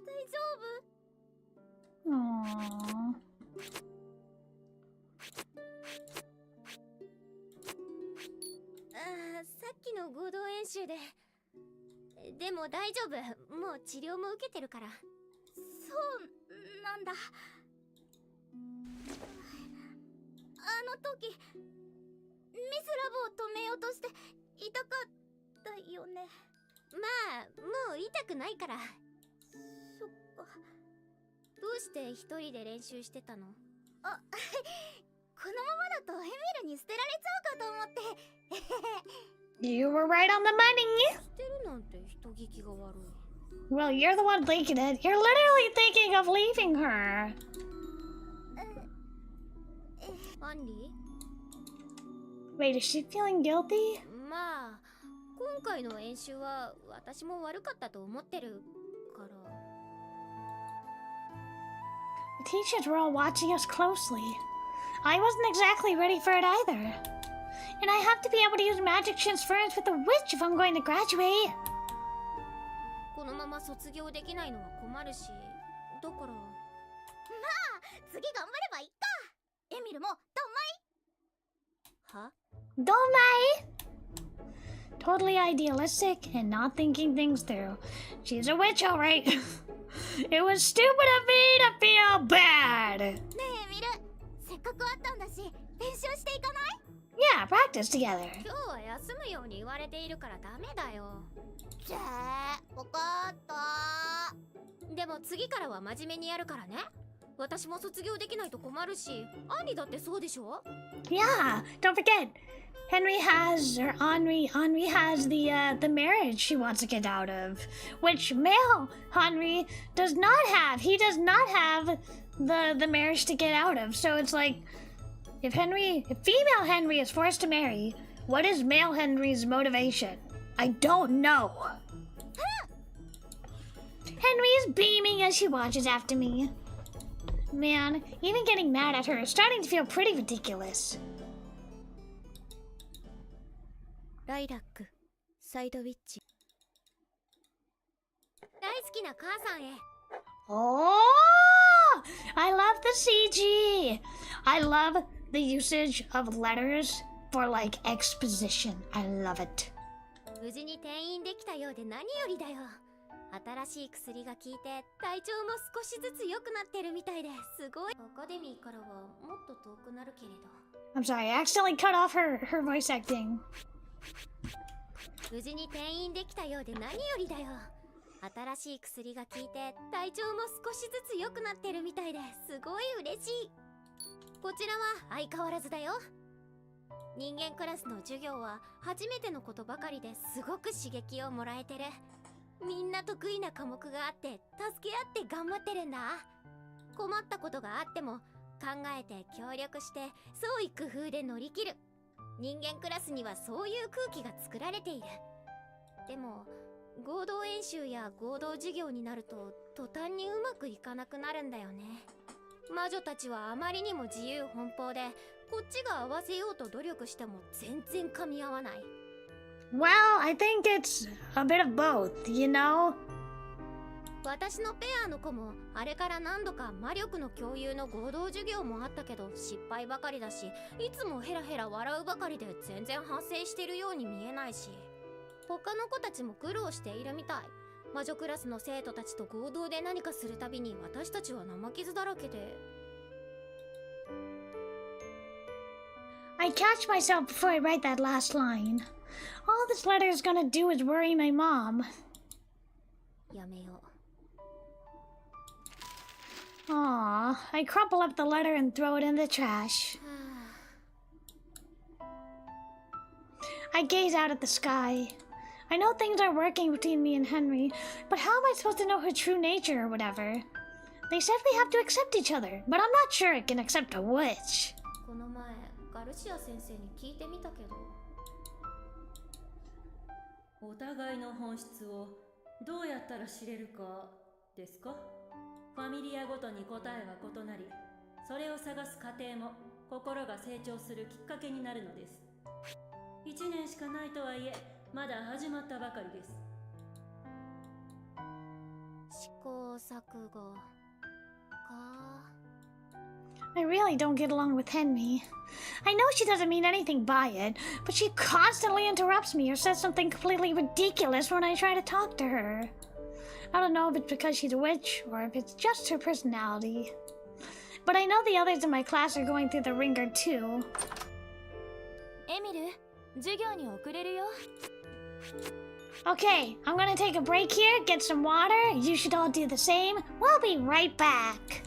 大丈夫？ Aww. さっきの合同演習で。でも大丈夫。もう治療も受けてるから。そうなんだ。あの時ミスラブを止めようとして痛かったよね。まあもう痛くないから。そっか。どうして一人で練習してたの？あ、このままだとエミルに捨てられちゃうかと思って。You were right on the money. 捨てるなんて人聞きが悪い。 Well, you're the one thinking it. You're literally thinking of leaving her. アンリー？ Wait, is she feeling guilty? まあ今回の演習は私も悪かったと思ってるから。 The teachers were all watching us closely. I wasn't exactly ready for it either. And I have to be able to use magic transference with a witch if I'm going to graduate. このまま卒業できないのは困るし、だから。まあ、次頑張ればいいか。エミルもドンマイ。は？ Don't Totally idealistic and not thinking things through. She's a witch, alright. It was stupid of me to feel bad. ねえエミル、せっかく会ったんだし、練習していかない？ Yeah, practice together. 今日は休むように言われているからダメだよ。じゃあ、わかった。でも次からは真面目にやるからね。私も卒業できないと困るし、アンリだってそうでしょ？ Yeah, don't forget. Henry has the marriage she wants to get out of, which male Henry does not have. He does not have the marriage to get out of. So it's like, if female Henry is forced to marry, what is male Henry's motivation? I don't know. Henry is beaming as she watches after me. Man, even getting mad at her is starting to feel pretty ridiculous. ライラック、サイドウィッチ。大好きな母さんへ。Oh! I love the CG! I love the usage of letters for like exposition. I love it. 無事に転院できたようで何よりだよ。新しい薬が効いて体調も少しずつ良くなってるみたいですごい。アカデミーからはもっと遠くなるけれど。I'm sorry, I accidentally cut off her voice acting. 無事に転院できたようで何よりだよ。新しい薬が効いて体調も少しずつ良くなってるみたいですごい嬉しい。こちらは相変わらずだよ。人間クラスの授業は初めてのことばかりですごく刺激をもらえてる。みんな得意な科目があって助け合って頑張ってるんだ。困ったことがあっても考えて協力して創意工夫で乗り切る。人間クラスにはそういう空気が作られている。でも合同演習や合同授業になると途端にうまくいかなくなるんだよね。魔女たちはあまりにも自由奔放でこっちが合わせようと努力しても全然噛み合わない。Well, I think it's a bit of both, you know? 私のペアの子もあれから何度か魔力の共有の合同授業もあったけど失敗ばかりだし、いつもヘラヘラ笑うばかりで全然反省してるように見えないし、他の子たちも苦労しているみたい。魔女クラスの生徒たちと合同で何かするたびに私たちは生傷だらけで。I catch myself before I write that last line. All this letter is gonna do is worry my mom. やめよう。Aw, I crumple up the letter and throw it in the trash. I gaze out at the sky. I know things are working between me and Henry, but how am I supposed to know her true nature or whatever? They said we have to accept each other, but I'm not sure I can accept a witch. この前ガルシア先生に聞いてみたけど、お互いの本質をどうやったら知れるかですか？ファミリアごとに答えは異なり、それを探す過程も心が成長するきっかけになるのです。1年しかないとはいえ、まだ始まったばかりです。試行錯誤か。I really don't get along with Henry. I know she doesn't mean anything by it, but she constantly interrupts me or says something completely ridiculous when I try to talk to her. I don't know if it's because she's a witch or if it's just her personality. But I know the others in my class are going through the ringer too. エミル、授業に遅れるよ。Okay, I'm gonna take a break here, get some water. You should all do the same. We'll be right back.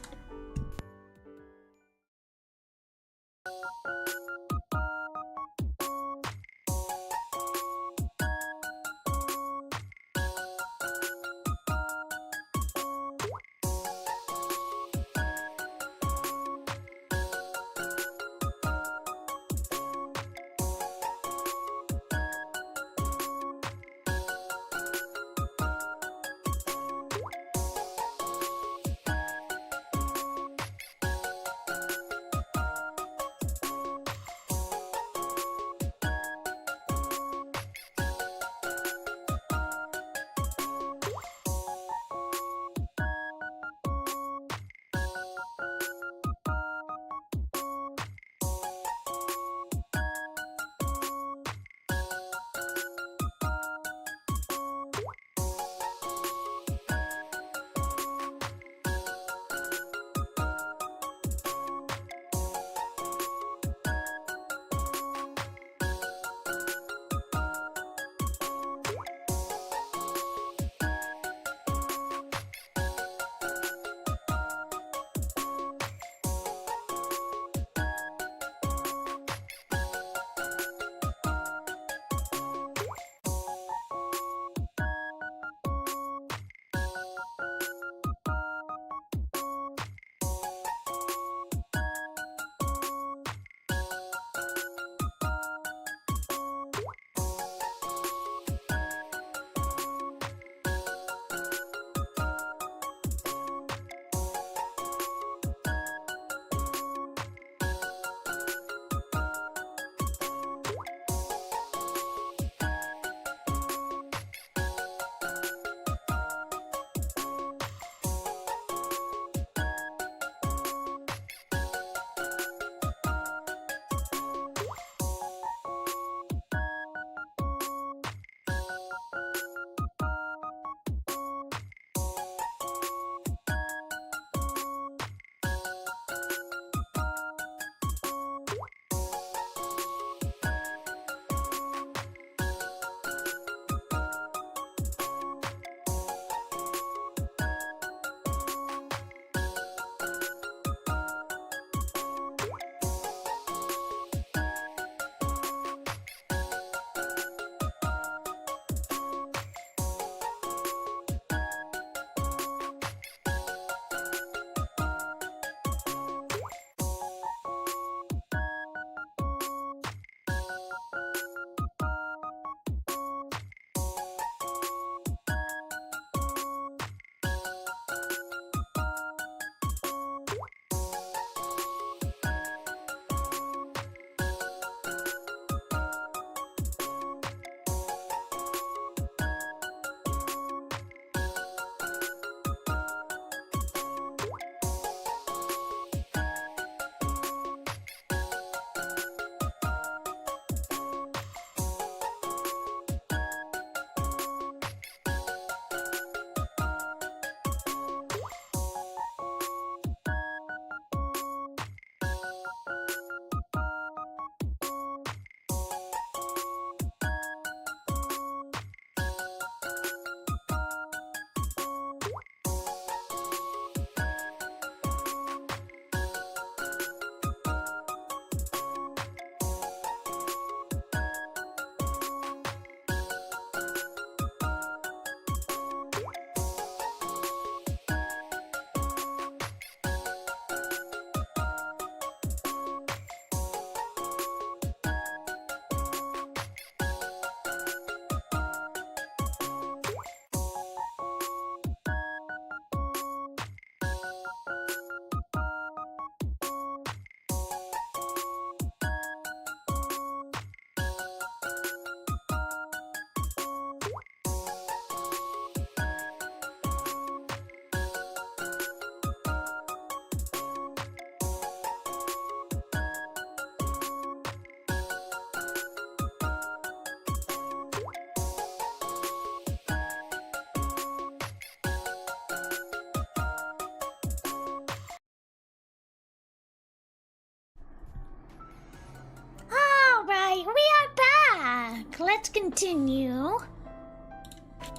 let's continue.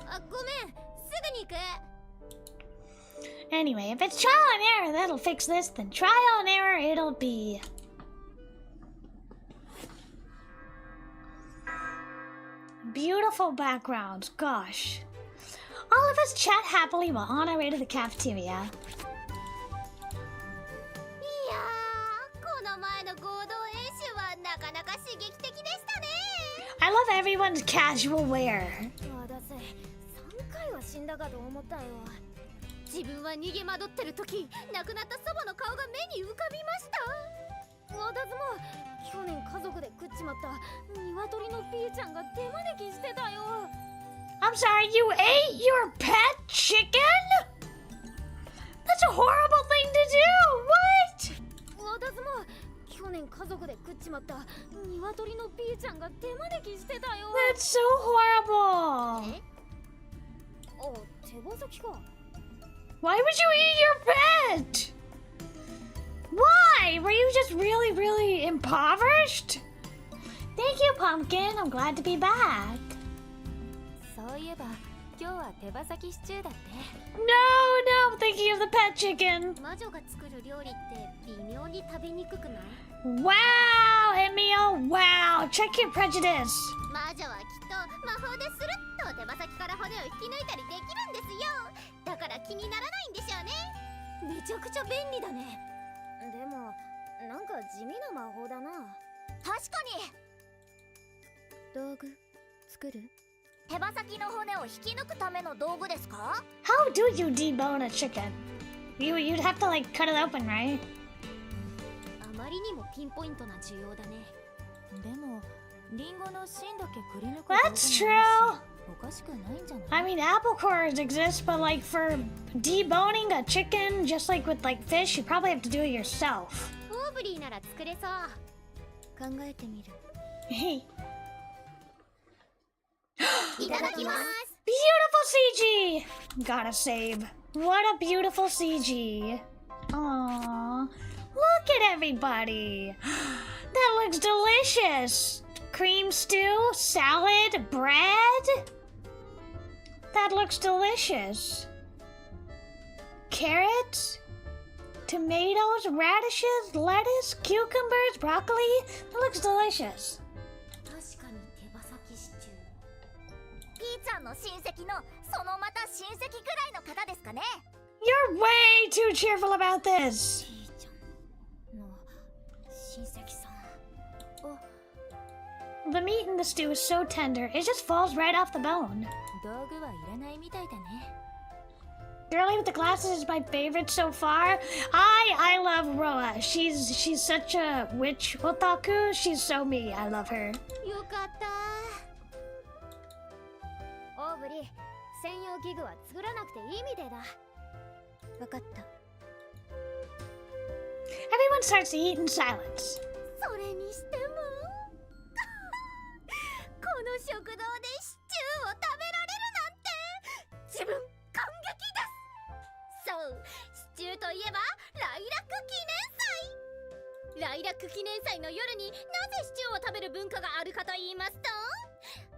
あ、ごめん、すぐに行く。 Anyway, if it's trial and error that'll fix this, then trial and error it'll be. Beautiful backgrounds, gosh. All of us chat happily while on our way to the cafeteria. いやー、この前の合同演習はなかなか刺激的でしたね。 I love everyone's casual wear. 私、3回は死んだかと思ったよ。自分は逃げ惑ってる時、亡くなった祖母の顔が目に浮かびました。私も去年家族で食っちまった鶏のピーちゃんが手招きしてたよ。 I'm sorry, you ate your pet chicken? That's a horrible thing to do! What? 私も去年家族で食っちまった鶏のピーちゃんが手招きしてたよ。 That's so horrible! え？あ、手羽先か。 Why would you eat your pet? Why? Were you just really, really impoverished? Thank you, Pumpkin. I'm glad to be back. そういえば今日は手羽先シチューだって。 No, no, I'm thinking of the pet chicken. 魔女が作る料理って微妙に食べにくくない？ Wow, Emil, wow. Check your prejudice. 魔女はきっと魔法でするっと手羽先から骨を引き抜いたりできるんですよ。だから気にならないんでしょうね。めちゃくちゃ便利だね。でもなんか地味な魔法だな。確かに。道具作る？手羽先の骨を引き抜くための道具ですか？ How do you debone a chicken? You'd have to like cut it open, right? あまりにもピンポイントな需要だね。でもリンゴの芯だけくり抜く That's true. おかしくないんじゃない？ I mean, apple cores exist, but like for deboning a chicken, just like with like fish, you probably have to do it yourself. オーブリーなら作れそう。考えてみる。 Hey. いただきます。 Beautiful CG! Gotta save. What a beautiful CG. Aww. Look at everybody. That looks delicious. Cream stew, salad, bread. That looks delicious. Carrots, tomatoes, radishes, lettuce, cucumbers, broccoli. That looks delicious. 確かに手羽先シチュー。ピーちゃんの親戚のそのまた親戚くらいの方ですかね。 You're way too cheerful about this. ピーちゃんの親戚さん。あ、 The meat in the stew is so tender, it just falls right off the bone. 道具はいらないみたいだね。 Girlie with the glasses is my favorite so far. I love Roa. She's such a witch otaku. She's so me. I love her. よかった。オーブリー、専用器具は作らなくていいみたいだ。わかった。 Everyone starts to eat in silence. それにしてもこの食堂でシチューを食べられるなんて自分感激です。そう、シチューといえばライラック記念祭。ライラック記念祭の夜になぜシチューを食べる文化があるかと言いますと、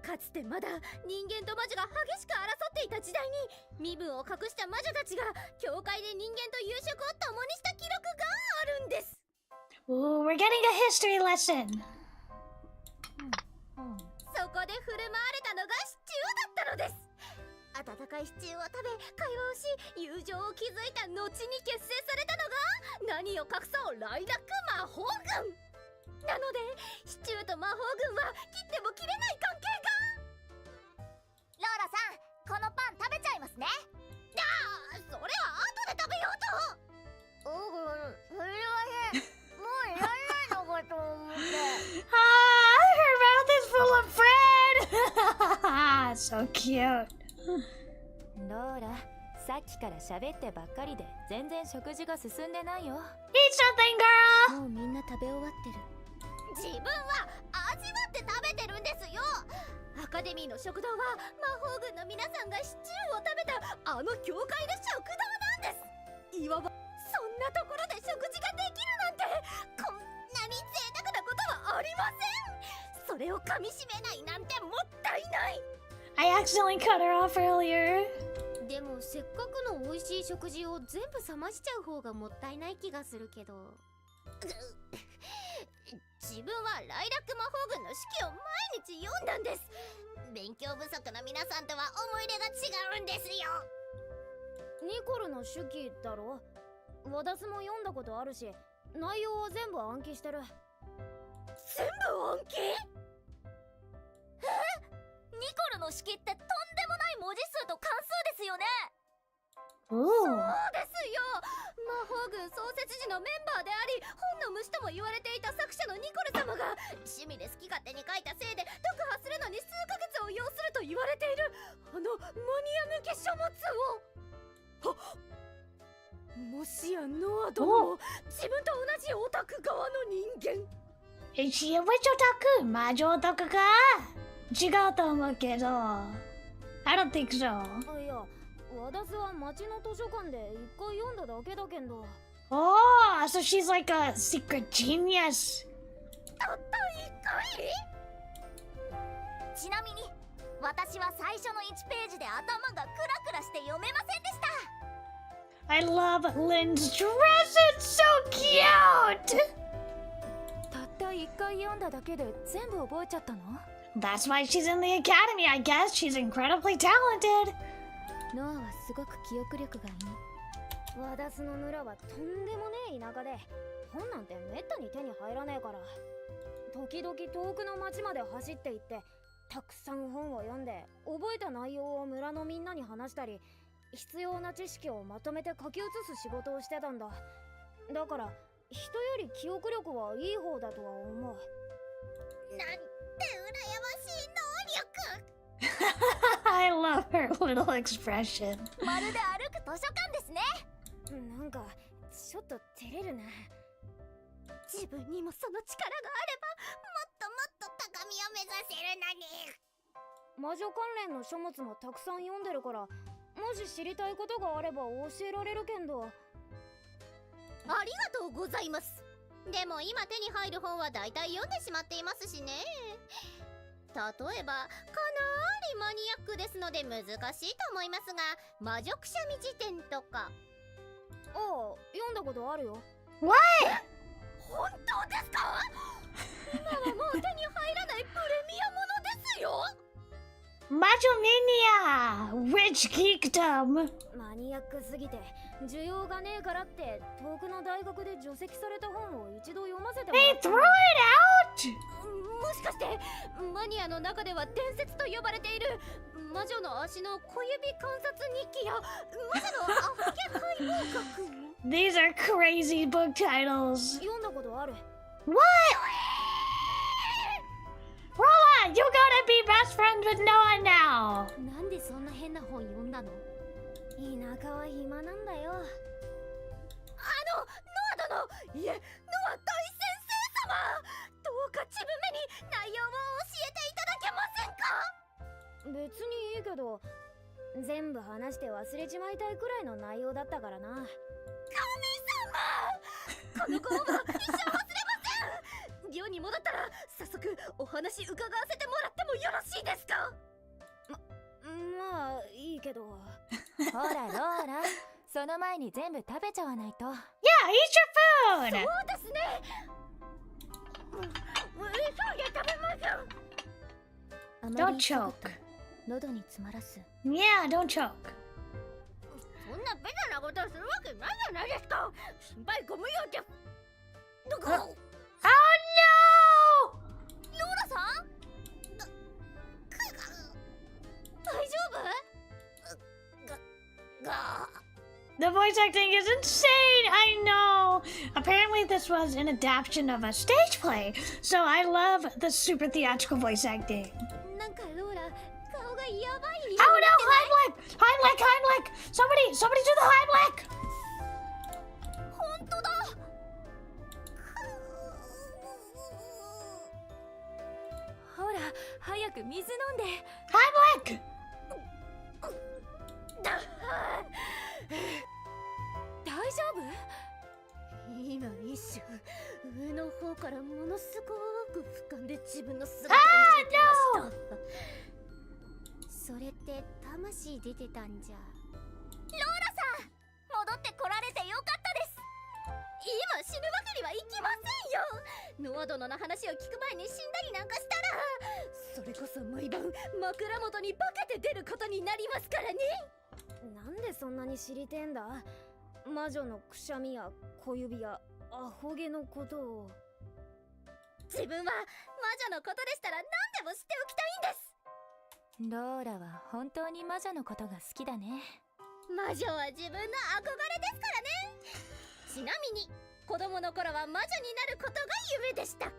かつてまだ人間と魔女が激しく争っていた時代に身分を隠した魔女たちが教会で人間と夕食を共にした記録があるんです。 Ooh, we're getting a history lesson. そこで振る舞われたのがシチューだったのです。温かいシチューを食べ会話をし友情を築いた後に結成されたのが何を隠そうライラック魔法軍なので、シチューと魔法軍は切っても切れない関係が。ローラさん、このパン食べちゃいますね。ああ、それは後で食べようと。すみません、もういらないのかと思って。Her mouth is full of bread. So cute. ローラ、さっきから喋ってばっかりで全然食事が進んでないよ。 Eat something, girl. もうみんな食べ終わってる。自分は味わって食べてるんですよ。アカデミーの食堂は魔法軍の皆さんがシチューを食べたあの教会の食堂なんです。いわばそんなところで食事ができるなんてこんなに贅沢なことはありません。そそれを噛み締めないなんてもったいない。 I accidentally cut her off earlier. でもせっかくの美味しい食事を全部冷ましちゃう方がもったいない気がするけど。自分はライラック魔法軍の式を毎日読んだんです。勉強不足の皆さんとは思い入れが違うんですよ。ニコルの手記だろ。私も読んだことあるし、内容は全部暗記してる。全部暗記？ニコルの式ってとんでもない文字数と関数ですよね。そうですよ。魔法軍創設時のメンバーであり、本の虫とも言われていた作者のニコル様が趣味で好き勝手に書いたせいで読破するのに数ヶ月を要すると言われているマニア向け書物を。もしやノア殿も自分と同じオタク側の人間。Is she a witch otaku? 魔女オタクか？違うと思うけど。I don't think so. いや、私は町の図書館で一回読んだだけだけど。Oh, so she's like a secret genius. たった一回？ちなみに私は最初の1ページで頭がクラクラして読めませんでした。I love Lynn's dress. It's so cute. たった一回読んだだけで全部覚えちゃったの？ That's why she's in the academy. I guess she's incredibly talented. ノアはすごく記憶力がいい。私の村はとんでもねえ田舎で、本なんてめったに手に入らねえから、時々遠くの町まで走って行って、たくさん本を読んで覚えた内容を村のみんなに話したり、必要な知識をまとめて書き写す仕事をしてたんだ。だから人より記憶力はいい方だとは思う。なんて羨ましい能力。I love her little expression. まるで歩く図書館ですね。なんかちょっと照れるな。自分にもその力があればもっともっと高みを目指せるのに。魔女関連の書物もたくさん読んでるから、もし知りたいことがあれば教えられるけんど。ありがとうございます。でも今手に入る本は大体読んでしまっていますしね。例えばかなりマニアックですので難しいと思いますが、魔女くしゃみ辞典とか。ああ、読んだことあるよ。What? 本当ですか？今はもう手に入らないプレミアものですよ。Majomania! Rich geekdom! マニアックすぎて需要がねえからって遠くの大学で除籍された本を一度読ませてもら They った。 threw it out! もしかしてマニアの中では伝説と呼ばれている魔女の足の小指観察日記や魔女のアフゲ解剖学も。 These are crazy book titles. 読んだことある。 What? Rolla, you gotta be best friends with Noah now. なんでそんな変な本読んだの？田舎は暇なんだよ。ノア殿、いえ、ノア大先生様、どうか自分目に内容を教えていただけませんか？別にいいけど、全部話して忘れちまいたいくらいの内容だったからな。神様、この子は一生忘れません。寮に戻ったら早速お話伺わせてもらってもよろしいですか？まあいいけど。ほらローラ、その前に全部食べちゃわないと。 Yeah, eat your food! そうですね。急いで食べましょう。あま Don't り急ぐ choke. と喉に詰まらす。 Yeah, don't choke. そんなベタなことするわけないじゃないですか。心配ご無用です。どこ？ Oh no! ローラさん？大丈夫？ The voice acting is insane! I know! Apparently this was an adaptation of a stage play, so I love the super theatrical voice acting. なんかローラ、顔がやばい。 Oh no! Heimlich! Heimlich! Heimlich! Somebody do the Heimlich! 本当だ。ほら、早く水飲んで。 Heimlich! 大丈夫？今一瞬上の方からものすごく俯瞰で自分の姿を見てました。それって魂出てたんじゃ。ローラさん、戻ってこられてよかったです。今死ぬわけにはいきませんよ。ノア殿の話を聞く前に死んだりなんかしたら、それこそ毎晩枕元に化けて出ることになりますからね。なんでそんなに知りてんだ？魔女のくしゃみや小指やアホ毛のことを。自分は魔女のことでしたら何でも知っておきたいんです。ローラは本当に魔女のことが好きだね。魔女は自分の憧れですからね。ちなみに子供の頃は魔女になることが夢でした。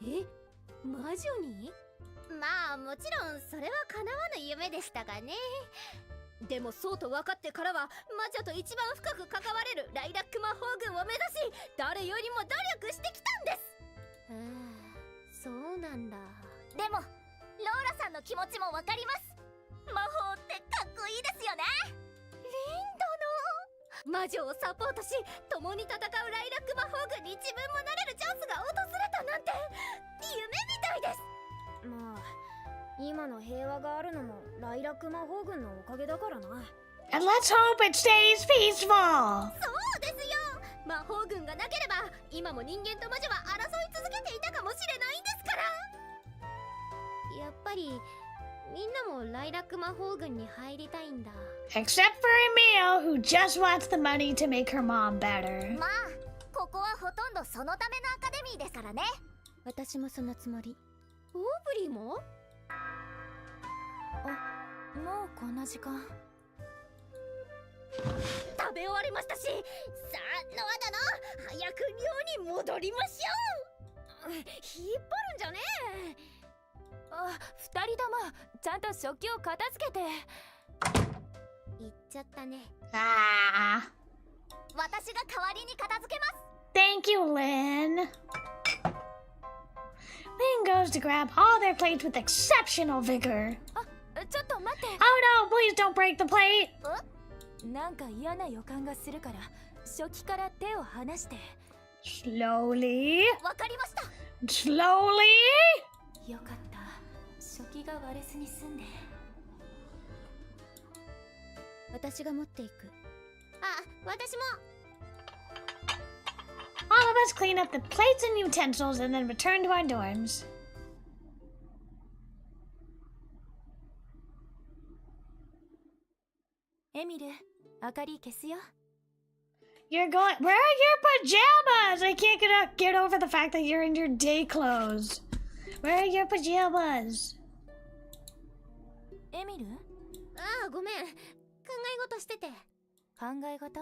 え、魔女に？まあもちろんそれは叶わぬ夢でしたがね。でもそうと分かってからは魔女と一番深く関われるライラック魔法軍を目指し、誰よりも努力してきたんです。そうなんだ。でもローラさんの気持ちも分かります。魔法ってかっこいいですよね。リン殿、魔女をサポートし共に戦うライラック魔法軍に自分もなれるチャンスが訪れたなんて夢みたいです。まあ今の平和があるのもライラック魔法軍のおかげだからな。 And let's hope it stays peaceful! そうですよ。魔法軍がなければ今も人間と魔女は争い続けていたかもしれないんですから。やっぱりみんなもライラック魔法軍に入りたいんだ。 Except for Emil, who just wants the money to make her mom better. まあここはほとんどそのためのアカデミーですからね。私もそのつもり。オーブリーも？あ、もうこんな時間。食べ終わりましたし、さあノア殿、早く寮に戻りましょう。引っ張るんじゃねえ。あ、二人ともちゃんと食器を片付けて。言っちゃったね。Ah. 私が代わりに片付けます。 Thank you, Lynn. Lynn goes to grab all their plates with exceptional vigor. ちょっと待って。Oh no, please don't break the plate. なんか嫌な予感がするから食器から手を離して。 Slowly. わかりました。 Slowly. よかった、食器が割れずに済んで。私が持っていく。あ、私も。 All of us clean up the plates and utensils and then return to our dorms. エミル、明かり消すよ。 You're going. Where are your pajamas? I can't get over the fact that you're in your day clothes. Where are your pajamas? エミル？ああ、ごめん。考え事してて。考え事？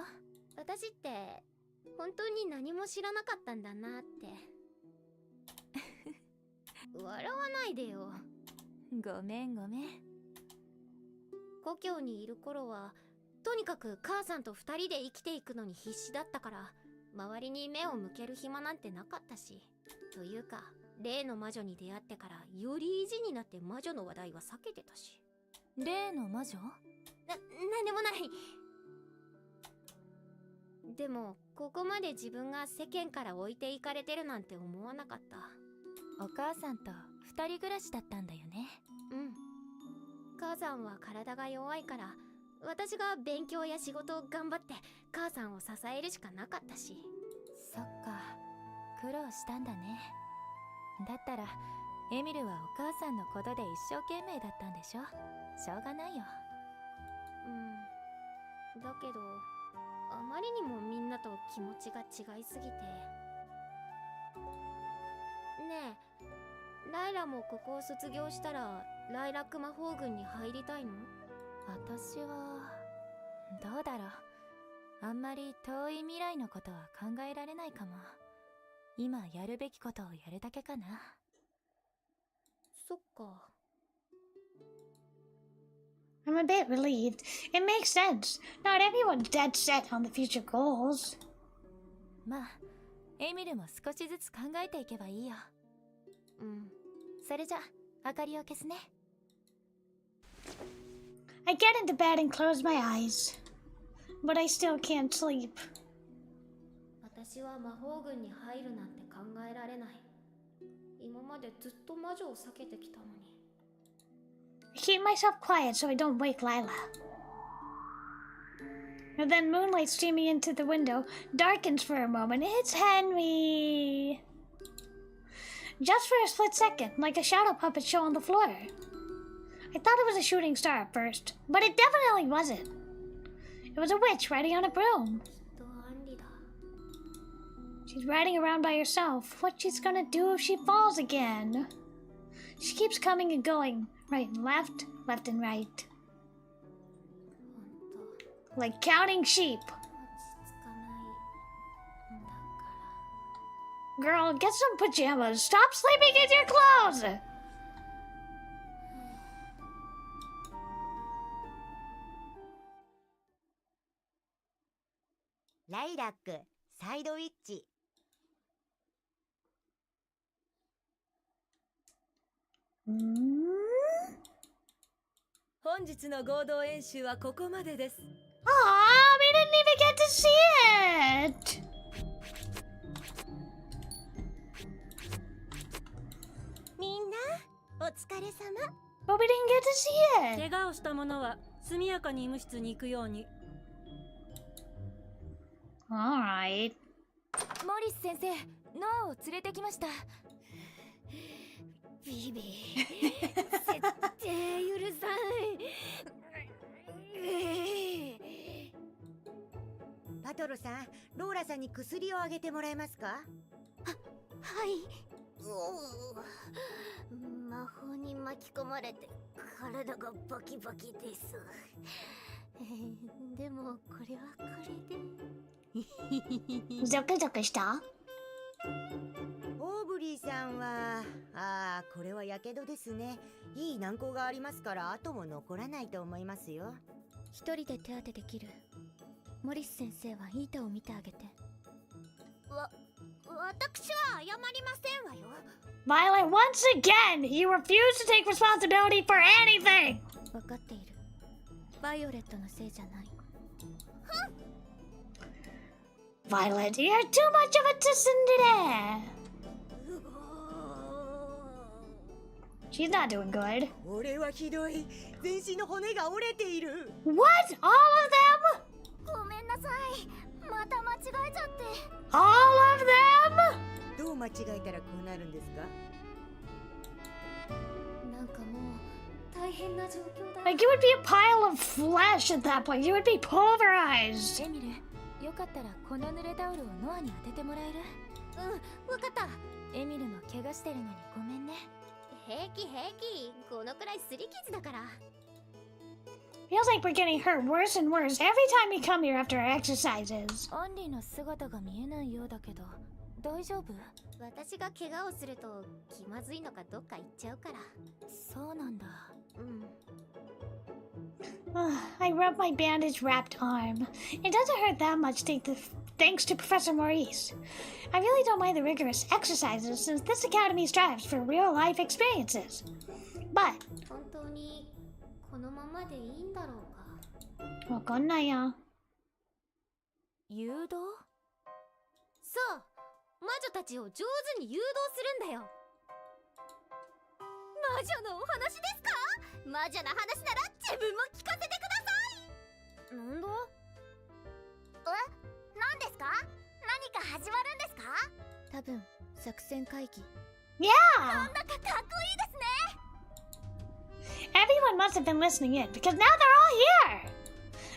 私って本当に何も知らなかったんだなって。笑わないでよ。ごめんごめん。故郷にいる頃はとにかく母さんと二人で生きていくのに必死だったから、周りに目を向ける暇なんてなかったし。というか例の魔女に出会ってからより意地になって魔女の話題は避けてたし。例の魔女？なんでもない。でもここまで自分が世間から置いていかれてるなんて思わなかった。お母さんと二人暮らしだったんだよね。うん。母さんは体が弱いから、私が勉強や仕事を頑張って母さんを支えるしかなかったし。そっか、苦労したんだね。だったらエミルはお母さんのことで一生懸命だったんでしょ。しょうがないよ。だけどあまりにもみんなと気持ちが違いすぎて。ねえ、ライラもここを卒業したらライラック魔法軍に入りたいの？私はどうだろう。あんまり遠い未来のことは考えられないかも。今やるべきことをやるだけかな。そっか。I'm a bit relieved. It makes sense. Not everyone's dead set on the future goals. まあ、エミルも少しずつ考えていけばいいよ。それじゃ、明かりを消すね。I get into bed and close my eyes. But I still can't sleep. 私は魔法軍に入るなんて考えられない。今までずっと魔女を避けてきたのに。I keep myself quiet so I don't wake Lila. And then moonlight streaming into the window darkens for a moment. It's Henry! Just for a split second, like a shadow puppet show on the floor. I thought it was a shooting star at first, but it definitely wasn't. It was a witch riding on a broom. She's riding around by herself. What she's gonna do if she falls again? She keeps coming and going, right and left and right. Like counting sheep. Girl, get some pajamas. Stop sleeping in your clothes! Lilac, side witch. 本日の合同演習はここまでです。Aw, we didn't even get to see it! みんな、お疲れ様。But we didn't get to see it! 怪我をした者は速やかに医務室に行くように。Alright. モリス先生、ノアを連れてきました。ビビ絶対許さん。パトロさん、ローラさんに薬をあげてもらえますか？はい。魔法に巻き込まれて体がバキバキです。でもこれはこれで。ゾクゾクした？オーブリーさんは、これはやけどですね。いい軟膏がありますから後も残らないと思いますよ。一人で手当てできる。モリス先生はいい手を見てあげて。私は謝りませんわよ。Violet, once again, you refuse to take responsibility for anything! 分かっている。バイオレットのせいじゃない。Violet, you're too much of a tsundere! She's not doing good. 俺はひどい。全身の骨が折れている。What? All of them? ごめんなさい。また間違えちゃって。All of them? どう間違えたらこうなるんですか？なんかもう大変な状況だ。Like, you would be a pile of flesh at that point. You would be pulverized. エミル、よかったらこの濡れタオルをノアに当ててもらえる？わかった。エミルも怪我してるのにごめんね。平気。このくらいすり傷だから。Feels like we're getting hurt worse and worse every time we come here after our exercises. アンリの姿が見えないようだけど、大丈夫？私が怪我をすると気まずいのかどっか行っちゃうから。そうなんだ。I rub my bandage-wrapped arm. It doesn't hurt that much thanks to Professor Maurice. I really don't mind the rigorous exercises since this academy strives for real-life experiences. But 本当にこのままでいいんだろうか。わかんないや。誘導？そう、魔女たちを上手に誘導するんだよ。魔女のお話ですか？魔女の話なら自分も聞かせてください。なんだ？何ですか？何か始まるんですか？多分作戦会議。Yeah! なんだかかっこいいですね。Everyone must have been listening in because now they're all here!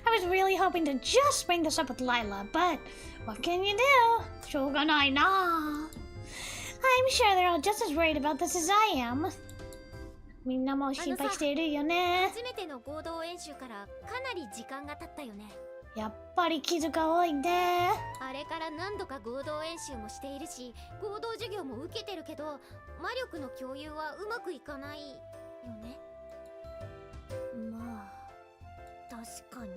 I was really hoping to just bring this up with Lila, but what can you do? しょうがないな. I'm sure they're all just as worried about this as I am. みんなも心配しているよね。初めての合同演習からかなり時間が経ったよね。やっぱり傷が多いね。あれから何度か合同演習もしているし、合同授業も受けてるけど、魔力の共有はうまくいかないよね。まあ確かに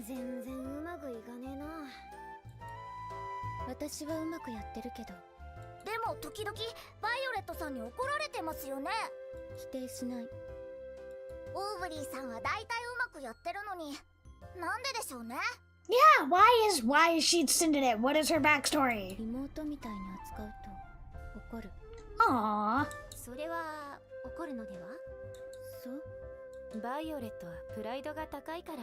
全然うまくいかねえな。私はうまくやってるけど。でも時々バイオレットさんに怒られてますよね。否定しない。オーブリーさんは大体うまくやってるのに、なんででしょうね。Yeah, why is she tsundere? What is her backstory? 妹みたいに扱うと怒る。Aww. それは怒るのでは？そうバイオレットはプライドが高いから。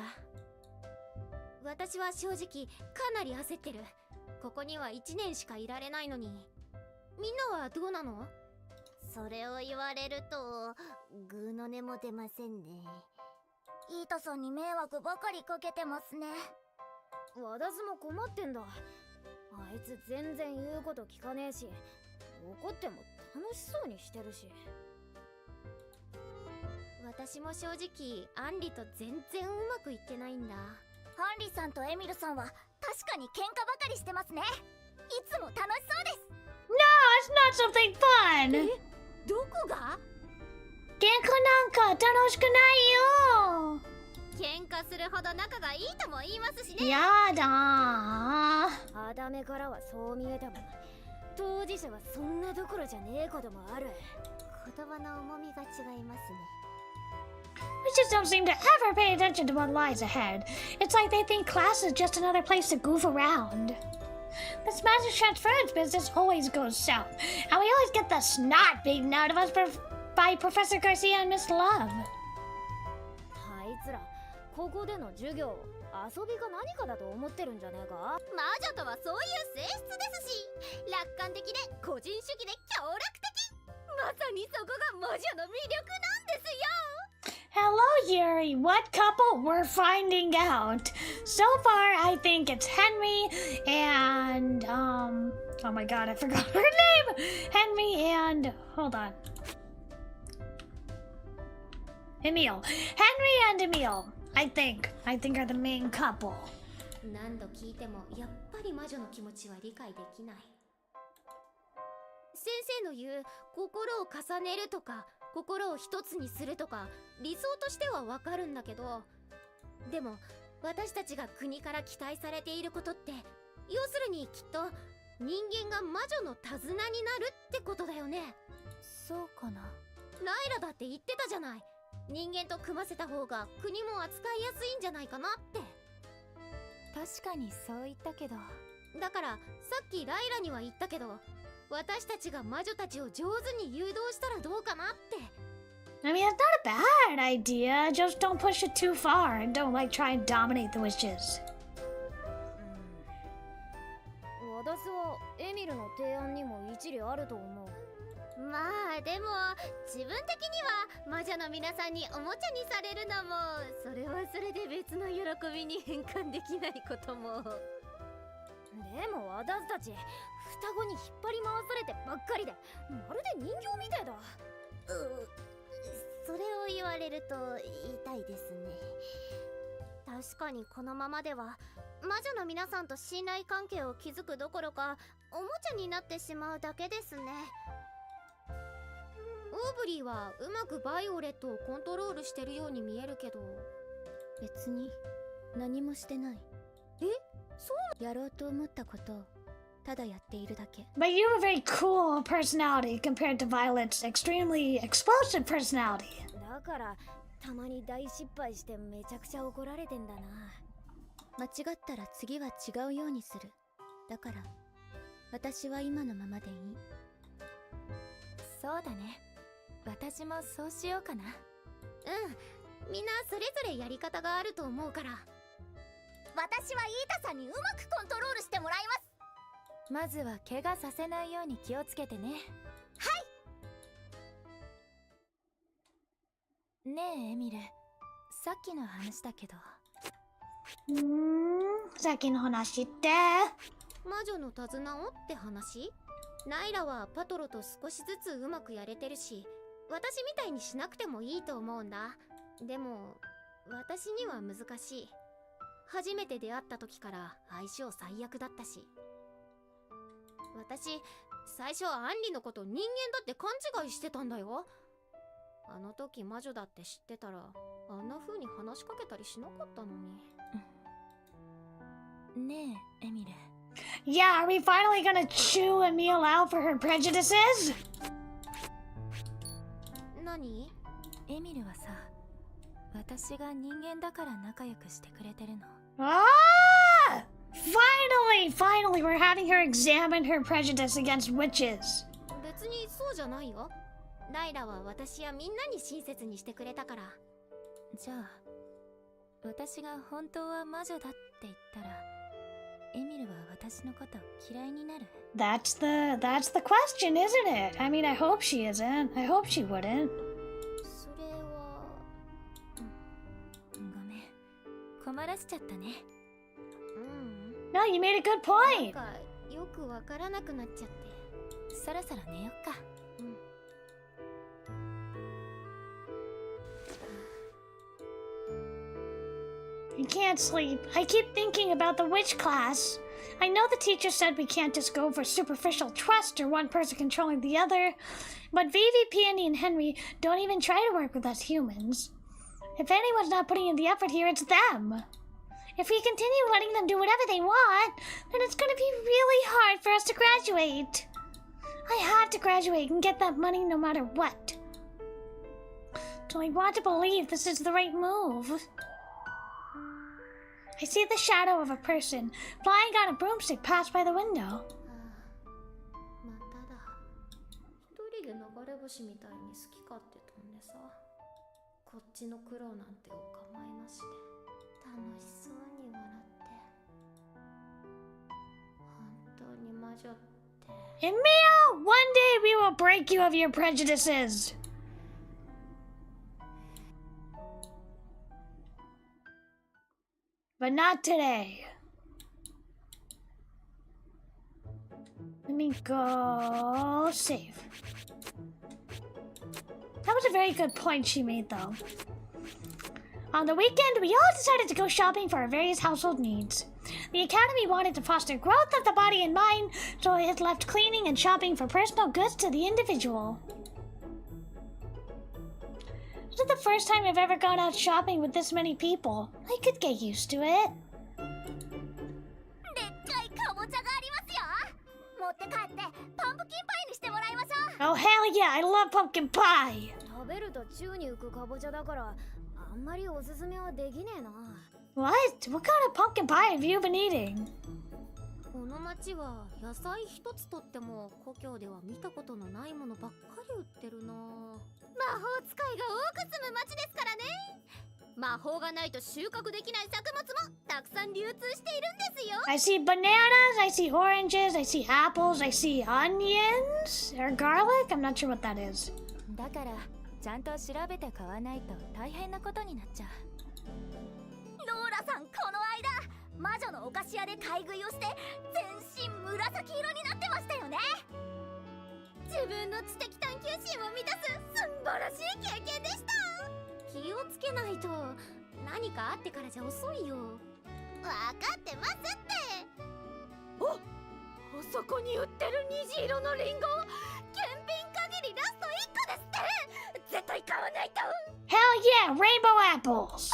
私は正直かなり焦ってる。ここには1年しかいられないのに。みんなはどうなの？それを言われるとグーの音も出ませんね。イータさんに迷惑ばかりかけてますね。私も困ってんだ。あいつ全然言うこと聞かねえし、怒っても楽しそうにしてるし。私も正直アンリと全然うまくいってないんだ。ハンリさんとエミルさんは確かに喧嘩ばかりしてますね。いつも楽しそうです。 No, it's not something fun. どこが？喧嘩なんか楽しくないよ。喧嘩するほど仲がいいとも言いますしね。やだあだめからはそう見えたもん。当事者はそんなどころじゃねえこともある。言葉の重みが違いますね。We just don't seem to ever pay attention to what lies ahead. It's like they think class is just another place to goof around. This magic transference business always goes south, and we always get the snot beaten out of us by Professor Garcia and Miss Love. あいつらここでの授業遊びが何かだと思ってるんじゃねえか？魔女とはそういう性質ですし、楽観的で個人主義で協力的。まさにそこが魔女の魅力なんですよ。Hello, Yuri. What couple we're finding out? So far, I think it's Henry and oh my god, I forgot her name. Henry and hold on. Emil. Henry and Emil. I think are the main couple. 何度聞いてもやっぱり魔女の気持ちは理解できない。先生の言う心を重ねるとか心を一つにするとか理想としてはわかるんだけど、でも私たちが国から期待されていることって要するにきっと人間が魔女の手綱になるってことだよね。そうかな。ライラだって言ってたじゃない。人間と組ませた方が国も扱いやすいんじゃないかなって。確かにそう言ったけど。だからさっきライラには言ったけど、私たちが魔女たちを上手に誘導したらどうかなって。I mean, it's not a bad idea. Just don't push it too far and don't try and dominate the witches. 私はエミルの提案にも一理あると思う。まあでも自分的には魔女の皆さんにおもちゃにされるのもそれはそれで別の喜びに変換できないことも。でも私たち双子に引っ張り回されてばっかりでまるで人形みたいだ。それを言われると痛いですね。確かにこのままでは魔女の皆さんと信頼関係を築くどころかおもちゃになってしまうだけですね。オーブリーはうまくバイオレットをコントロールしてるように見えるけど。別に何もしてない。え？そうやろうと思ったことをただやっているだけ。 But you have a very cool personality compared to Violet's extremely explosive personality. だからたまに大失敗してめちゃくちゃ怒られてんだな。間違ったら次は違うようにする。だから私は今のままでいい。そうだね。私もそうしようかな。うん、みんなそれぞれやり方があると思うから。私はイータさんにうまくコントロールしてもらいます。まずは怪我させないように気をつけてね。はい。ねえエミル、さっきの話だけど。さっきの話って。魔女の手綱をって話？ナイラはパトロと少しずつうまくやれてるし、私みたいにしなくてもいいと思うんだ。でも私には難しい。初めて出会った時から相性最悪だったし。私最初アンリのこと人間だって勘違いしてたんだよ。あの時魔女だって知ってたらあんな風に話しかけたりしなかったのに。ねえエミル。Yeah, are we finally gonna chew Emil out for her prejudices? 何？エミルはさ、私が人間だから仲良くしてくれてるの。Ah! Finally, we're having her examine her prejudice against witches. 別にそうじゃないよ。ライラは私やみんなに親切にしてくれたから。じゃあ私が本当は魔女だって言ったらエミルは私のこと嫌いになる？ That's the question, isn't it? I mean, I hope she isn't. I hope she wouldn't. それはごめん、困らせちゃったね。No, you made a good なん point. かよくわからなくなっちゃって。そろそろ寝よっか。I can't sleep. I keep thinking about the witch class. I know the teacher said we can't just go for superficial trust or one person controlling the other, but Vivi, Peony, and Henry don't even try to work with us humans. If anyone's not putting in the effort here, it's them. If we continue letting them do whatever they want, then it's going to be really hard for us to graduate. I have to graduate and get that money no matter what. So I want to believe this is the right move. I see the shadow of a person flying on a broomstick pass by the window. まただ。一人で流れ星みたいに好き勝手飛んでさ。こっちの苦労なんてお構いなしで楽しそうに笑って。本当に魔女って。Emil, one day we will break you of your prejudices. But not today. Let me go save. That was a very good point she made, though. On the weekend, we all decided to go shopping for our various household needs. The Academy wanted to foster growth of the body and mind, so it left cleaning and shopping for personal goods to the individual. This is the first time I've ever gone out shopping with this many people. I could get used to it. Oh, hell yeah, I love pumpkin pie! 食べると宙に浮くかぼちゃだからあんまりおすすめはできねえな。 What? What kind of pumpkin pie have you been eating? この町は野菜一つとっても故郷では見たことのないものばっかり売ってるな。魔法使いが多く住む町ですからね。魔法がないと収穫できない作物もたくさん流通しているんですよ。 I see bananas, I see oranges, I see apples, I see onions or garlic. I'm not sure what that is. だからちゃんと調べて買わないと大変なことになっちゃう。ローラさん、この間魔女のお菓子屋で買い食いをして全身紫色になってましたよね。自分の知的探求心を満たす素晴らしい経験でした。気をつけないと何かあってからじゃ遅いよ。分かってますって。お、あそこに売ってる虹色のリンゴ、検品限りラスト1個ですって。絶対買わないと。 Hell yeah, rainbow apples!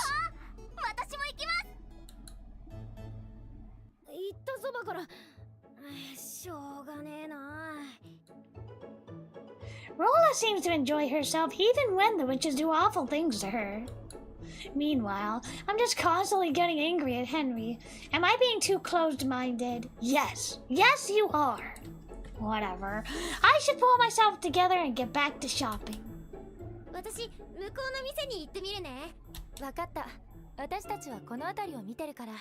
私も行きます。行ったそばからしょうがねえな。 Rolla seems to enjoy herself even when the witches do awful things to her. Meanwhile, I'm just constantly getting angry at Henry. Am I being too closed-minded? Yes. Yes, you are. Whatever. I should pull myself together and get back to shopping. 私、向こうの店に行ってみるね。わかった。私たちはこの辺りを見てるから。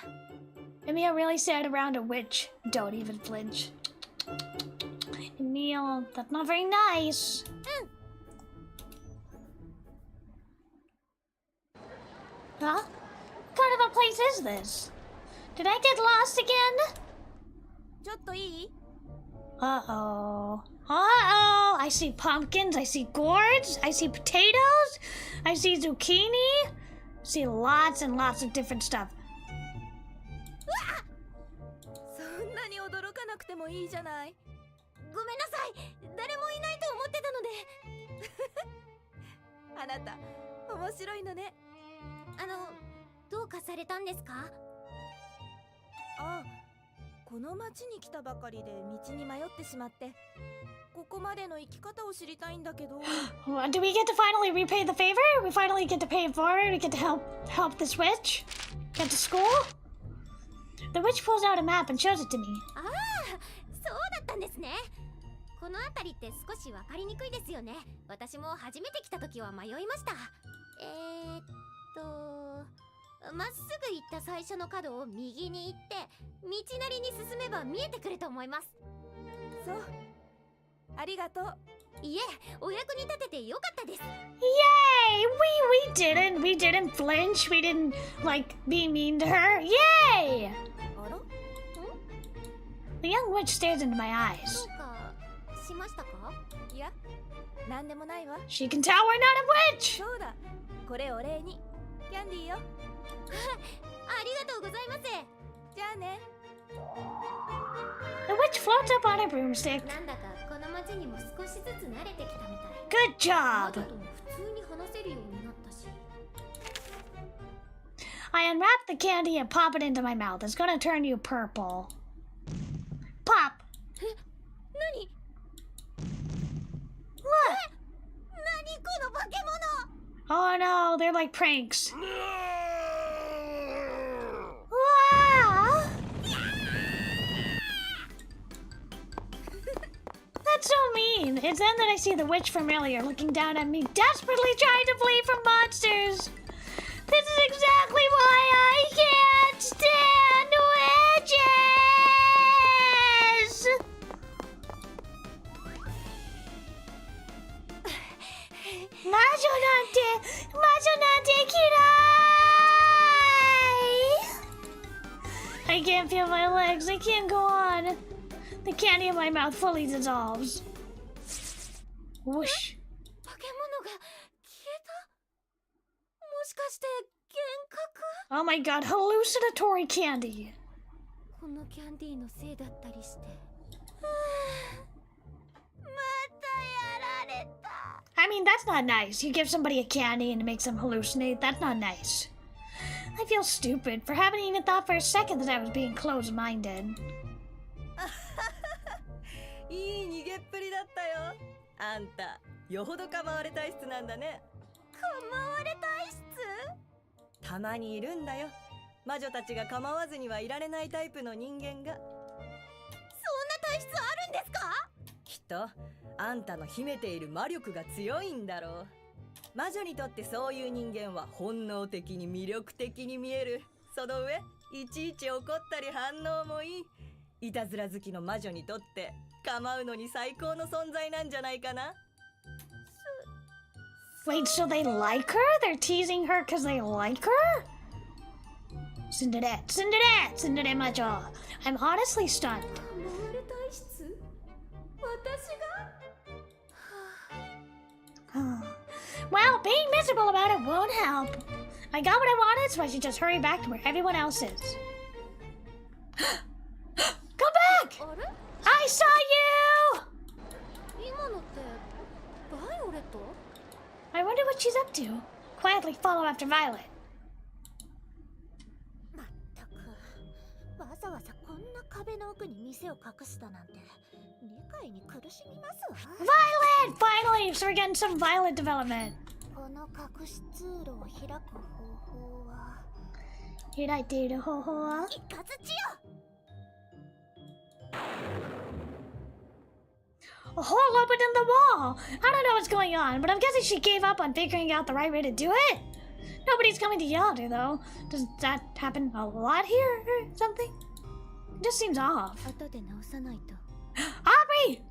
Emil really sat around a witch. Don't even flinch. Emil, that's not very nice. Huh? What kind of a place is this? Did I get lost again? ちょっといい？ Uh-oh. Uh-oh! I see pumpkins, I see gourds, I see potatoes, I see zucchini, I see lots and lots of different stuff. そんなに驚かなくてもいいじゃない。ごめんなさい。誰もいないと思ってたので。あなた、面白いのね。どうかされたんですか？あ、この町に来たばかりで道に迷ってしまって、ここまでの生き方を知りたいんだけど。Do we get to finally repay the favor? We finally get to pay it forward? We get to help this witch? Get to school? The witch pulls out a map and shows it to me. ああ、そうだったんですね。この辺りって少し分かりにくいですよね。私も初めて来た時は迷いました。まっすぐ行った最初の角を右に行って道なりに進めば見えてくると思います。そう、ありがとう。いえ、お役に立ててよかったです。 Yay! We didn't flinch. We didn't like be mean to her. Yay! あら？ The young witch stares into my ど eyes. うかしましたか？いや、なんでもないわ。 She can tell we're not a witch. そうだ、これお礼に。キャンディーよ。ありがとうございます。じゃあね。The witch floats up on a broomstick. なんだかこの町にも少しずつ慣れてきたみたい。 Good 魔 job. 女とも普通に話せるようになったし。 I unwrap the candy and pop it into my mouth. It's gonna turn you purple. Pop. 何？ Look. 何この化け物！ Oh no, they're like pranks. Wow. That's so mean. It's then that I see the witch from earlier looking down at me, desperately trying to flee from monsters. This is exactly why I can't stand witches. Majo nante kirai. I can't feel my legs. I can't go on. The candy in my mouth fully dissolves. Whoosh. 化け物が消えた？もしかして幻覚？ Oh my god, hallucinatory candy. このキャンディーのせいだったりして。またやられた。 I mean, that's not nice. You give somebody a candy and it makes them hallucinate. That's not nice. I feel stupid for having even thought for a second that I was being closed-minded. いい逃げっぷりだったよ。あんた、よほど構われ体質なんだね。構われ体質？たまにいるんだよ。魔女たちが構わずにはいられないタイプの人間が。そんな体質あるんですか？きっと、あんたの秘めている魔力が強いんだろう。魔女にとってそういう人間は本能的に魅力的に見える。その上、いちいち怒ったり反応もいい。いたずら好きの魔女にとって構うのに最高の存在なんじゃないかな。Wait, so they like her? They're teasing her because they like her? Tsundere majo. I'm honestly stunned. 構われ体質？私が？ Well, being miserable about it won't help. I got what I wanted, so I should just hurry back to where everyone else is. Come back! あれ？ I saw you! 今のってバイオレット？ I wonder what she's up to. Quietly follow after Violet. まったく、わざわざこんな壁の奥に店を隠したなんて理解に苦しみますわ。 Violet! Finally! So we're getting some Violet development. この隠し通路を開く方法は一括一よ。 A hole opened in the wall! I don't know what's going on, but I'm guessing she gave up on figuring out the right way to do it? Nobody's coming to yell at her, though. Does that happen a lot here or something? It just seems off. 後で直さないと。 Aubrey!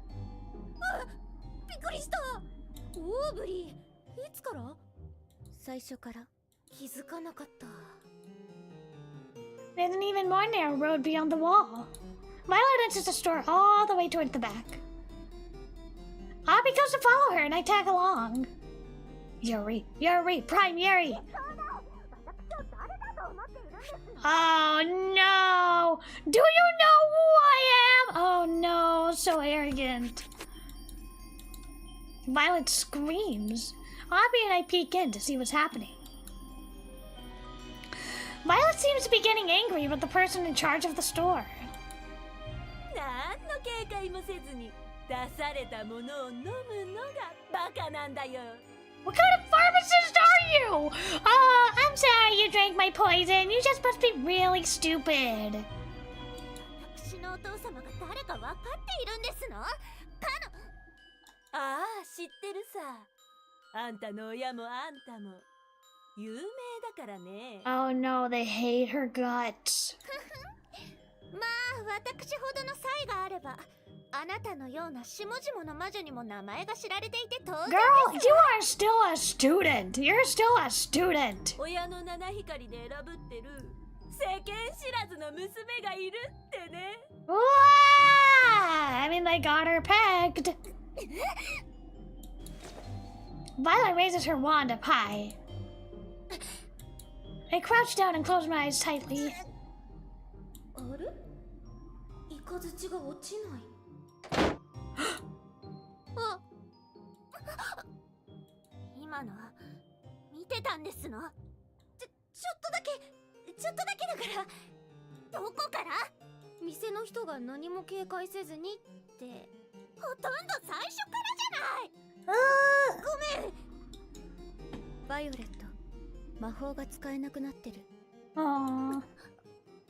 びっくりした。オーブリー、いつから？最初から。気づかなかった。 There's an even more narrow road beyond the wall. Violet enters the store all the way towards the back. Aubrey goes to follow her and I tag along. Yuri, Prime Yuri! Oh no! Do you know who I am? Oh no, so arrogant. Violet screams. Aubrey and I peek in to see what's happening. Violet seems to be getting angry with the person in charge of the store. 何の警戒もせずに出されたものを飲むのがバカなんだよ。 What kind of pharmacist are you? I'm sorry you drank my poison. You just must be really stupid. 私のお父様が誰か分かっているんですの？ああ、知ってるさ。あんたの親もあんたも有名だからね。Oh no, they hate her guts. まあ私ほどの才があればあなたのような下々の魔女にも名前が知られていて当然 Girl, you are still a student. You're still a student. 親の七光で選ぶってる世間知らずの娘がいるってね。Wow! I mean, they got her pegged. Violet raises her wand up high. I crouch down and close my eyes tightly. あれ？イカズチが落ちない。あ、今の見てたんですの？ちょっとだけだからどこから？店の人が何も警戒せずにってほとんど最初からじゃない。ごめん。バイオレット、魔法が使えなくなってる。Aww.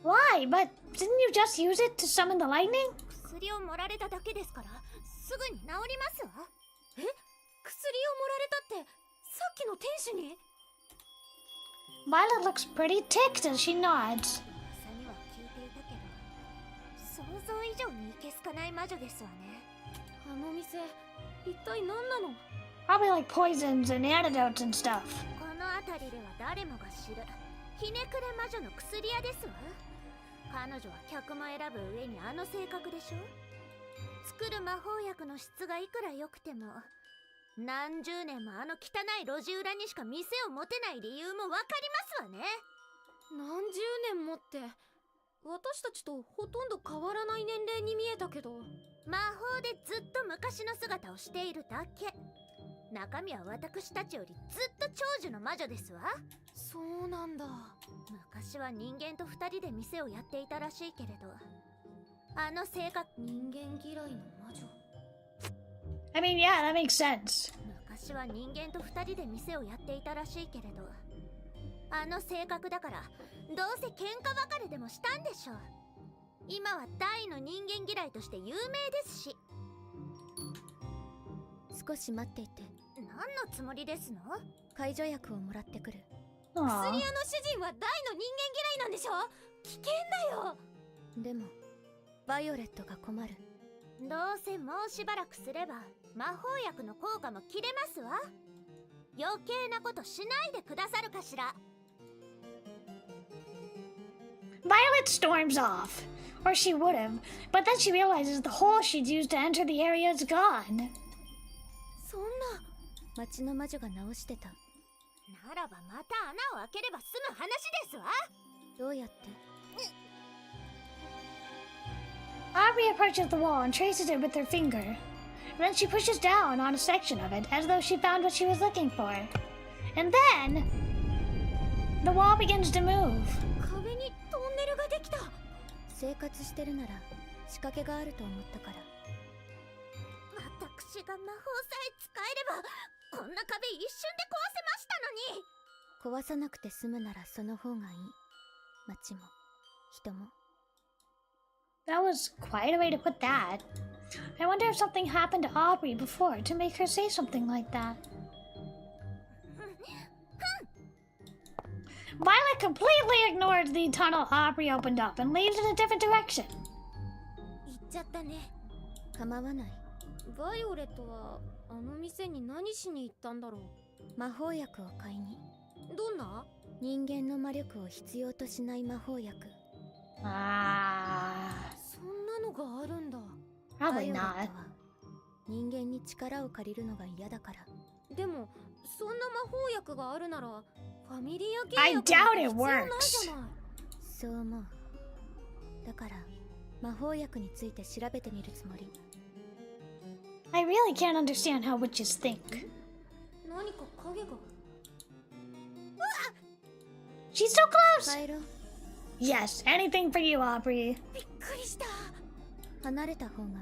Why? But didn't you just use it to summon the lightning? 薬を盛られただけですからすぐに治りますわ。え？薬を盛られたってさっきの天使に？ Violet looks pretty ticked as she nods. 噂には聞いていたけど想像以上にいけすかない魔女ですわね。あの店一体何なの？ Probably like poisons and antidotes and stuff. この辺りでは誰もが知るひねくれ魔女の薬屋ですわ。彼女は客も選ぶ上にあの性格でしょ。作る魔法薬の質がいくら良くても何十年もあの汚い路地裏にしか店を持てない理由もわかりますわね。何十年もって私たちとほとんど変わらない年齢に見えたけど。魔法でずっと昔の姿をしているだけ。中身は私たちよりずっと長寿の魔女ですわ。そうなんだ。昔は人間と二人で店をやっていたらしいけれどあの性格。人間嫌いの魔女。 I mean, yeah, that makes sense. 昔は人間と二人で店をやっていたらしいけれどあの性格だからどうせ喧嘩別れでもしたんでしょう。今は大の人間嫌いとして有名ですし。少し待っていて。何のつもりですの？解除薬をもらってくる。 Aww. 薬屋の主人は大の人間嫌いなんでしょ？危険だよ。でもバイオレットが困る。どうせもうしばらくすれば魔法薬の効果も切れますわ。余計なことしないでくださるかしら。 Violet storms off. Or she would have, but then she realizes the hole she'd used to enter the area is gone. そんな。町の魔女が直してた。ならばまた穴を開ければ済む話ですわ。どうやって？ Aubrey approaches the wall and traces it with her finger. Then she pushes down on a section of it as though she found what she was looking for. And then the wall begins to move. 壁にトンネルができた。生活してるなら仕掛けがあると思ったから。私が魔法さえ使えればこんな壁一瞬で壊せましたのに。壊さなくて済むならその方がいい。町も人も。 That was quite a way to put that. I wonder if something happened to Aubrey before to make her say something like that. Violet completely ignores the tunnel Aubrey opened up and leaves in a different direction. 行っちゃったね。構わない。バイオレットはあの店に何しに行ったんだろう。魔法薬を買いに。どんな？人間の魔力を必要としない魔法薬。Ah, そんなのがあるんだ。 probably バイオレット not. は人間に力を借りるのが嫌だから。でもそんな魔法薬があるならファミリア契約 I なん doubt て it 必要ない works. じゃない。そう思う。だから魔法薬について調べてみるつもり。 I really can't understand how witches think. 何か影が。 She's so close! 帰ろう。 Yes, anything for you, Aubrey. びっくりした。離れた方がい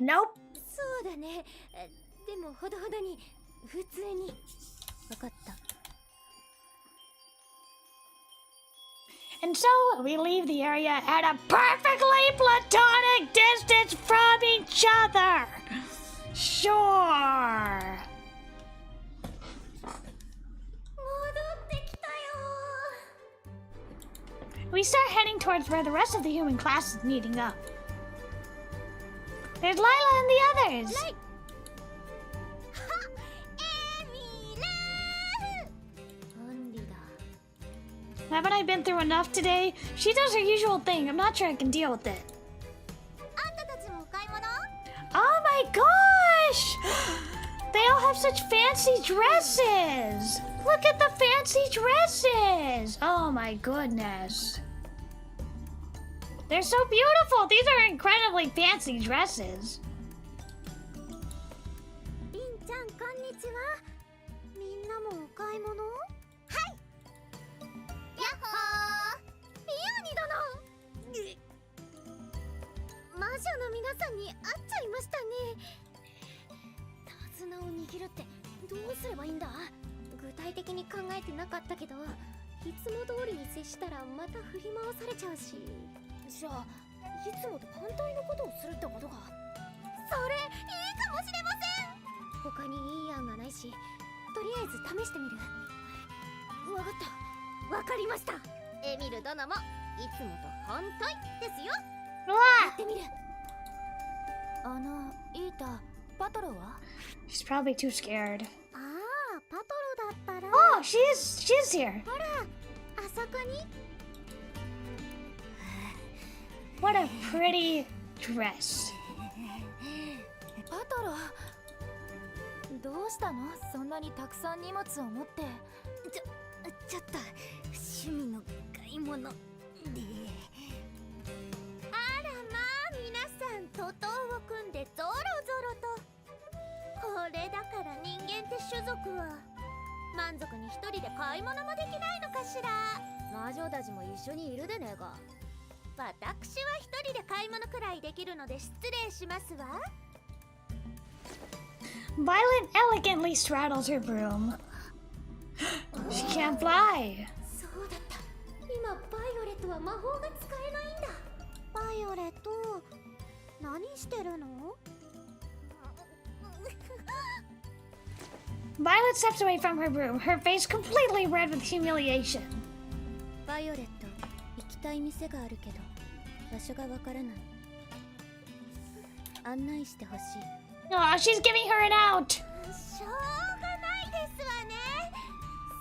い？ Nope. そうだね。でもほどほどに普通に。わかった。 And so we leave the area at a perfectly platonic distance from each other. sure. We start heading towards where the rest of the human class is meeting up. There's Lila and the others. Haven't I been through enough today? She does her usual thing. I'm not sure I can deal with it. Oh my gosh! They all have such fancy dresses! Look at the fancy dresses! Oh my goodness. They're so beautiful! These are incredibly fancy dresses. She's probably too scared. Oh, she's here. What a pretty dress. どうしたの？そんなにたくさん荷物を持って。ちょっと趣味の買い物で。あらまあ、皆さん徒党を組んでゾロゾロと。これだから人間って種族は満足に一人で買い物もできないのかしら。魔女たちも一緒にいるでねえか。私は一人で買い物くらいできるので失礼しますわ。Violet elegantly straddles her broom. She can't fly. そうだった。今バイオレットは魔法が使えないんだ。バイオレット、何してるの？Violet steps away from her broom, her face completely red with humiliation. バイオレット、行きたい店があるけど、場所がわからない。案内してほしい。Oh, she's giving her an out. しょうがないですわね。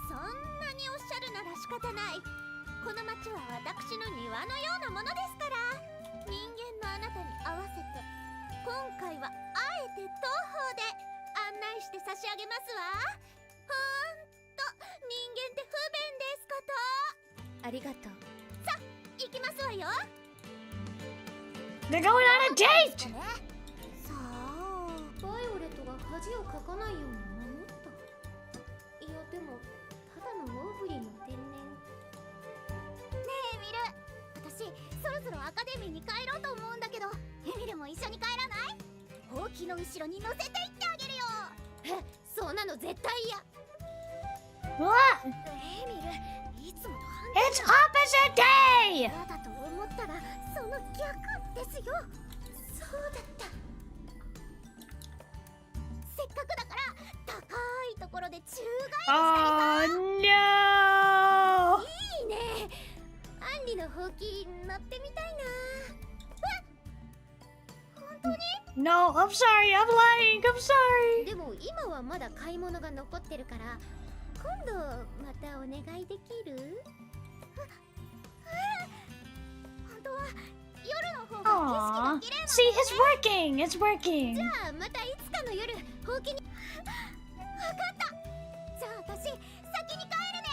そんなにおっしゃるなら仕方ない。この町は私の庭のようなものですから。人間のあなたに合わせて、今回はあえて徒歩で案内して差し上げますわ。ほんと人間って不便ですこと。ありがとう。さ、行きますわよ。They're going on a date. さあ、バイオレットが恥をかかないように守った。いやでもただのモーブリーの天然。ねえミル、私そろそろアカデミーに帰ろうと思うんだけど、エミルも一緒に帰らない？ほうきの後ろに乗せていってあげるよ。え、そんなの絶対嫌。 What? エミル、いつもと反 It's opposite day. 嫌だと思ったらその逆ですよ。そうだった。せっかくだから高いところで宙返りしたりさ。Oh no! いいね。アンリのほうき乗ってみたいな。本当に？ No, I'm sorry. I'm lying. I'm sorry. でも今はまだ買い物が残ってるから、今度またお願いできる？本当は夜の方が景色が Aww. 綺麗な See, it's working. It's working. じゃあまたいつかの夜ほうきに。わかった。じゃあ私先に帰るね。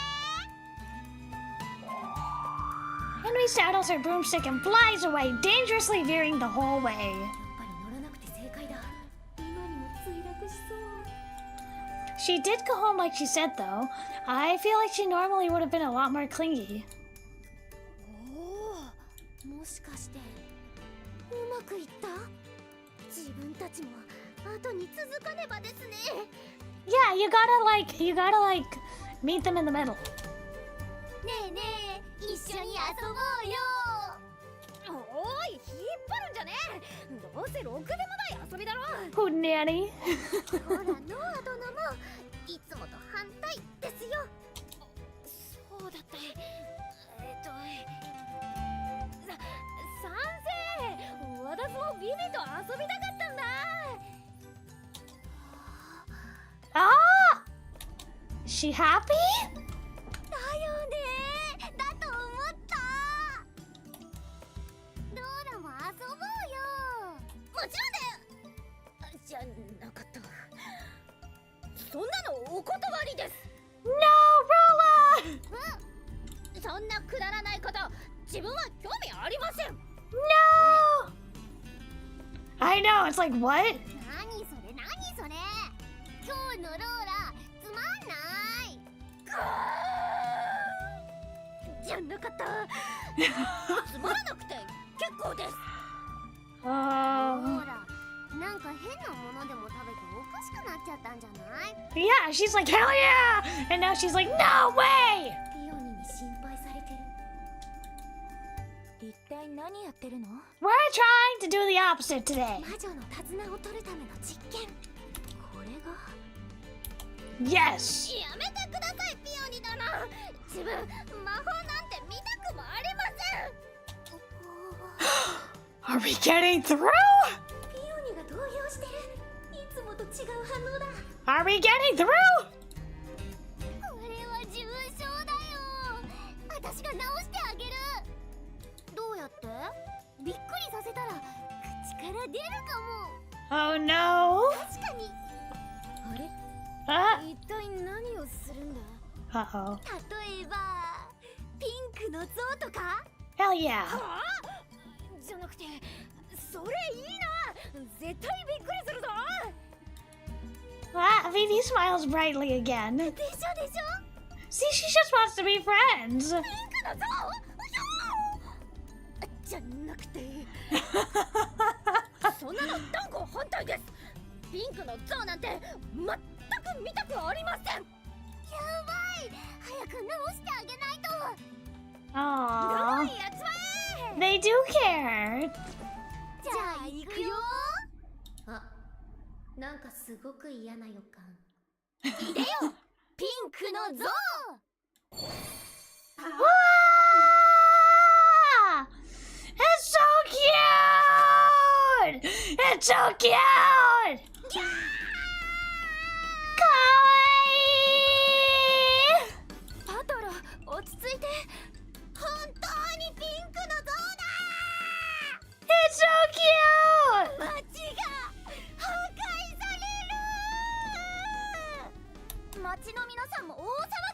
Henry saddles her broomstick and flies away, dangerously veering the whole way. やっぱり乗らなくて正解だ。今にも墜落しそう。 She did go home like she said, though. I feel like she normally would have been a lot more clingy. もしかしてうまくいった？自分たちも後に続かねばですね。 Yeah, you gotta meet them in the middle. ねえねえ、一緒に遊ぼうよ。おい、引っ張るんじゃねえ。どどうせろくでもない遊びだろ。 Who nanny? ほらノア殿もいつもと反対ですよ。そうだった賛成。私もビビと遊びたかったんだ。 Ah! Is she happy? だよね、だと思った。ローラも遊ぼうよ。もちろんだよ。じゃなかった。そんなのお断りです。 No, Rolla! そんなくだらないこと自分は興味ありません。 No! I know, it's like, what? 何それ何それ。今日のローラつまんない。じゃなかった。つまらなくて結構です。ほ Oh. ら、なんか変なものでも食べておかしくなっちゃったんじゃない？ Yeah, she's like, hell yeah! And now she's like, no way! ピオニに心配されてる。一体何やってるの？ We're trying to do the opposite today. 魔女の手綱を取るための実験。これが Yes! やめてくださいピオニ殿。自分魔法なんて見たくもありません。 Are we getting through? ピオニが動揺してる。いつもと違う反応だ。 Are we getting through? これは重症だよ。私が直してあげる。どうやって？びっくりさせたら口から出るかも。 Oh no! 確かに。Uh 一体何をするんだ。 oh. 例えばピンクの像とか。 Hell yeah. じゃなくてそれいいな。絶対びっくりするぞ。 Ah, Vivi smiles brightly again. でしょでしょ。 See, she just wants to be friends. ピンクの像。じゃなくてそんなの断固反対です。ピンクの像なんて全く見たくありません。やばい。早く直してあげないと。 Aww. やっちまえ。 They do care. じゃあ行くよ。あ、なんかすごく嫌な予感。いでよ、ピンクの像。 Wow! It's so cute! It's so cute! Kawaii! パトロ落ち着いて。本当にピンクの像だ。 It's so cute! 街が破壊される。街の皆さんも大騒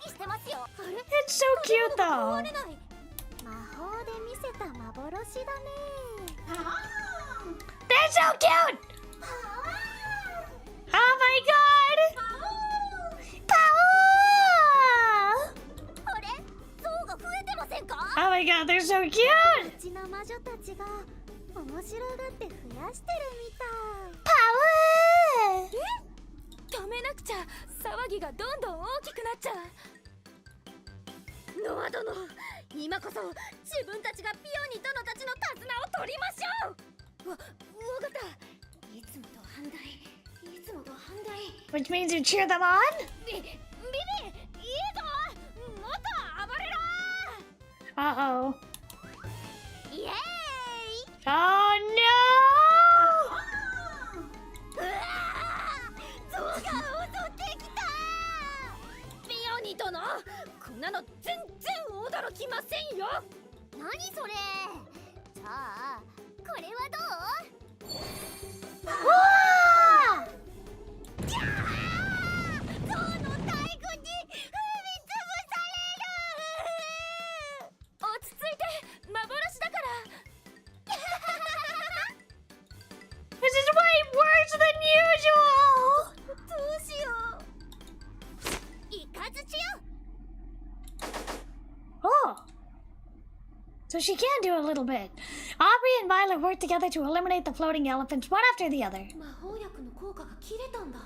ぎしてますよ。あれ？ It's so cute though. 壊れない。魔法で見せた幻だね。 They're so cute! Oh my god! Power! あれ？像が増えてませんか？ Oh my god, they're so cute! うちの魔女たちが面白がって増やしてるみたい。 Power! 止めなくちゃ。騒ぎがどんどん大きくなっちゃう。ノア殿、今こそ自分たちがピオニ殿たちの手綱を取りましょう。わかった。いつもと反対。いつもと反対。 Which means you cheer them on? ビビ、いいぞ。もっと暴れろ。 Uh-oh. イエーイ。 Oh no! うわー、象が襲ってきた。ピオニ殿、こんなの全然驚きませんよ。何それ。じゃあこれはどう？ Wah! 象の大群に踏みつぶされる。落ち着いて、幻だから。 This is way worse than usual! どうしよう。イカズチよ。 Oh! So she can do a little bit. Aubrey and Violet work together to eliminate the floating elephants one after the other. 魔法薬の効果が切れたんだ。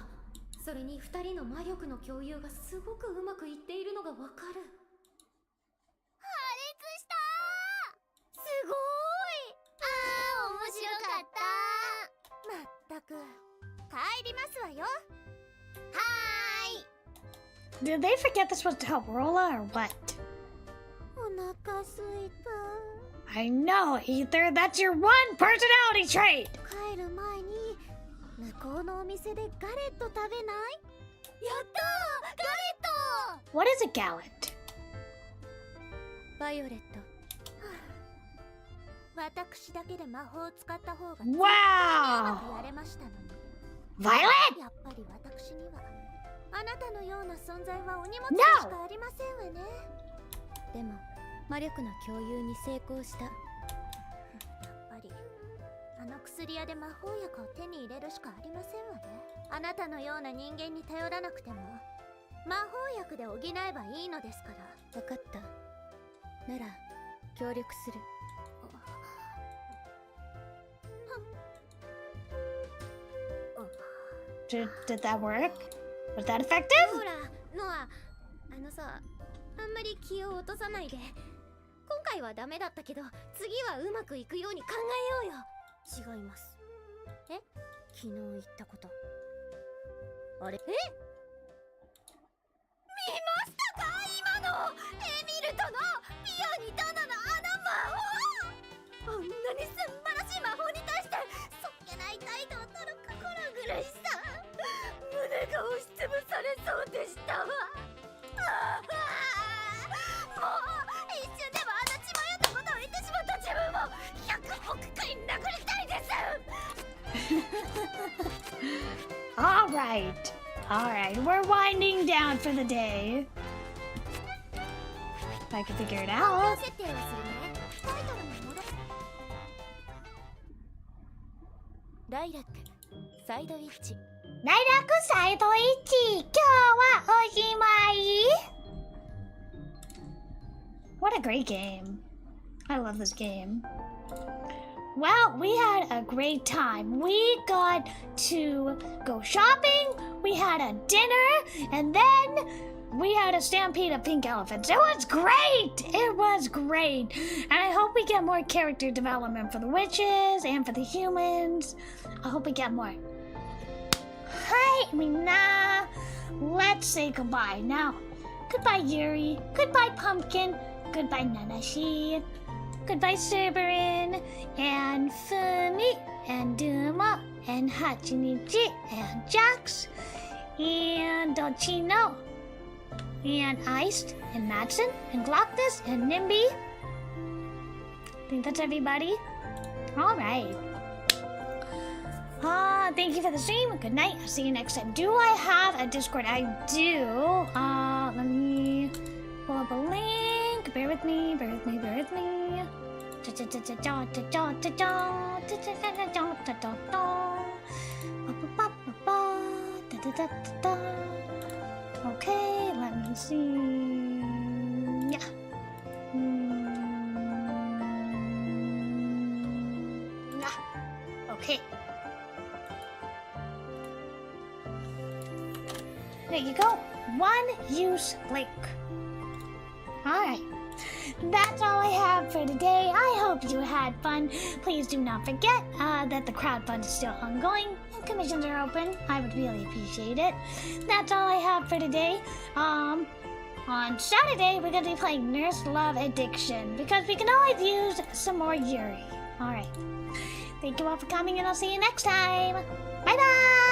それに2人の魔力の共有がすごくうまくいっているのがわかる。破裂した。すごい。面白かった。帰りますわよ。はーい。 Did they forget this was to help Rolla or what? お腹すいた。 I know, Ether. That's your one personality trait. 帰る前に向こうのお店でガレット食べない？やったー！ガレット！ What is a gallant? バイオレット。私だけで魔法を使った方が Wow! うまくやれましたのに。 Violet! やっぱり私にはあなたのような存在はお荷物でしかありませんわね。でも魔力の共有に成功した。やっぱりあの薬屋で魔法薬を手に入れるしかありませんわね。あなたのような人間に頼らなくても魔法薬で補えばいいのですから。わかった。なら協力する。Did that work? Was that effective? ほらノア、さ、あんまり気を落とさないで。今回はダメだったけど次はうまくいくように考えようよ。違います。え？昨日言ったこと。あれ？え？見ましたか今のエミルトのピアニタナのあの魔法。あんなに素晴らしい魔法に対してそっけない態度を取る心苦しさ。胸が押しつぶされそうでしたわ。もう一瞬でもあの血迷ったことを言ってしまった自分を100億回殴りたいです。All right. All right. We're winding down for the day. If I can figure it out. 設定をするね。タイトルに戻す。ライラック、サイドウィッチ。ライラックサイド1、今日はおしまい。What a great game. I love this game. Well, we had a great time. We got to go shopping, we had a dinner, and then we had a stampede of pink elephants. It was great! It was great! And I hope we get more character development for the witches and for the humans. I hope we get more. Hi, Mina. Let's say goodbye now. Goodbye, Yuri. Goodbye, Pumpkin. Goodbye, Nanashi. Goodbye, Cerberin. And Fumi. And Duma. And Hachinichi. And Jax. And Dolcino. And Iced. And Madsen. And Gloctus. And Nimby. I think that's everybody. Alright. Thank you for the stream. Good night. I'll see you next time. Do I have a Discord? I do. Let me pull up a link. Bear with me. Bear with me. Bear with me. Okay, let me see. Yeah. Okay. There you go. One use link. Alright. That's all I have for today. I hope you had fun. Please do not forget that the crowdfund is still ongoing and commissions are open. I would really appreciate it. That's all I have for today. On Saturday, we're going to be playing Nurse Love Addiction because we can always use some more Yuri. Alright. Thank you all for coming and I'll see you next time. Bye-bye!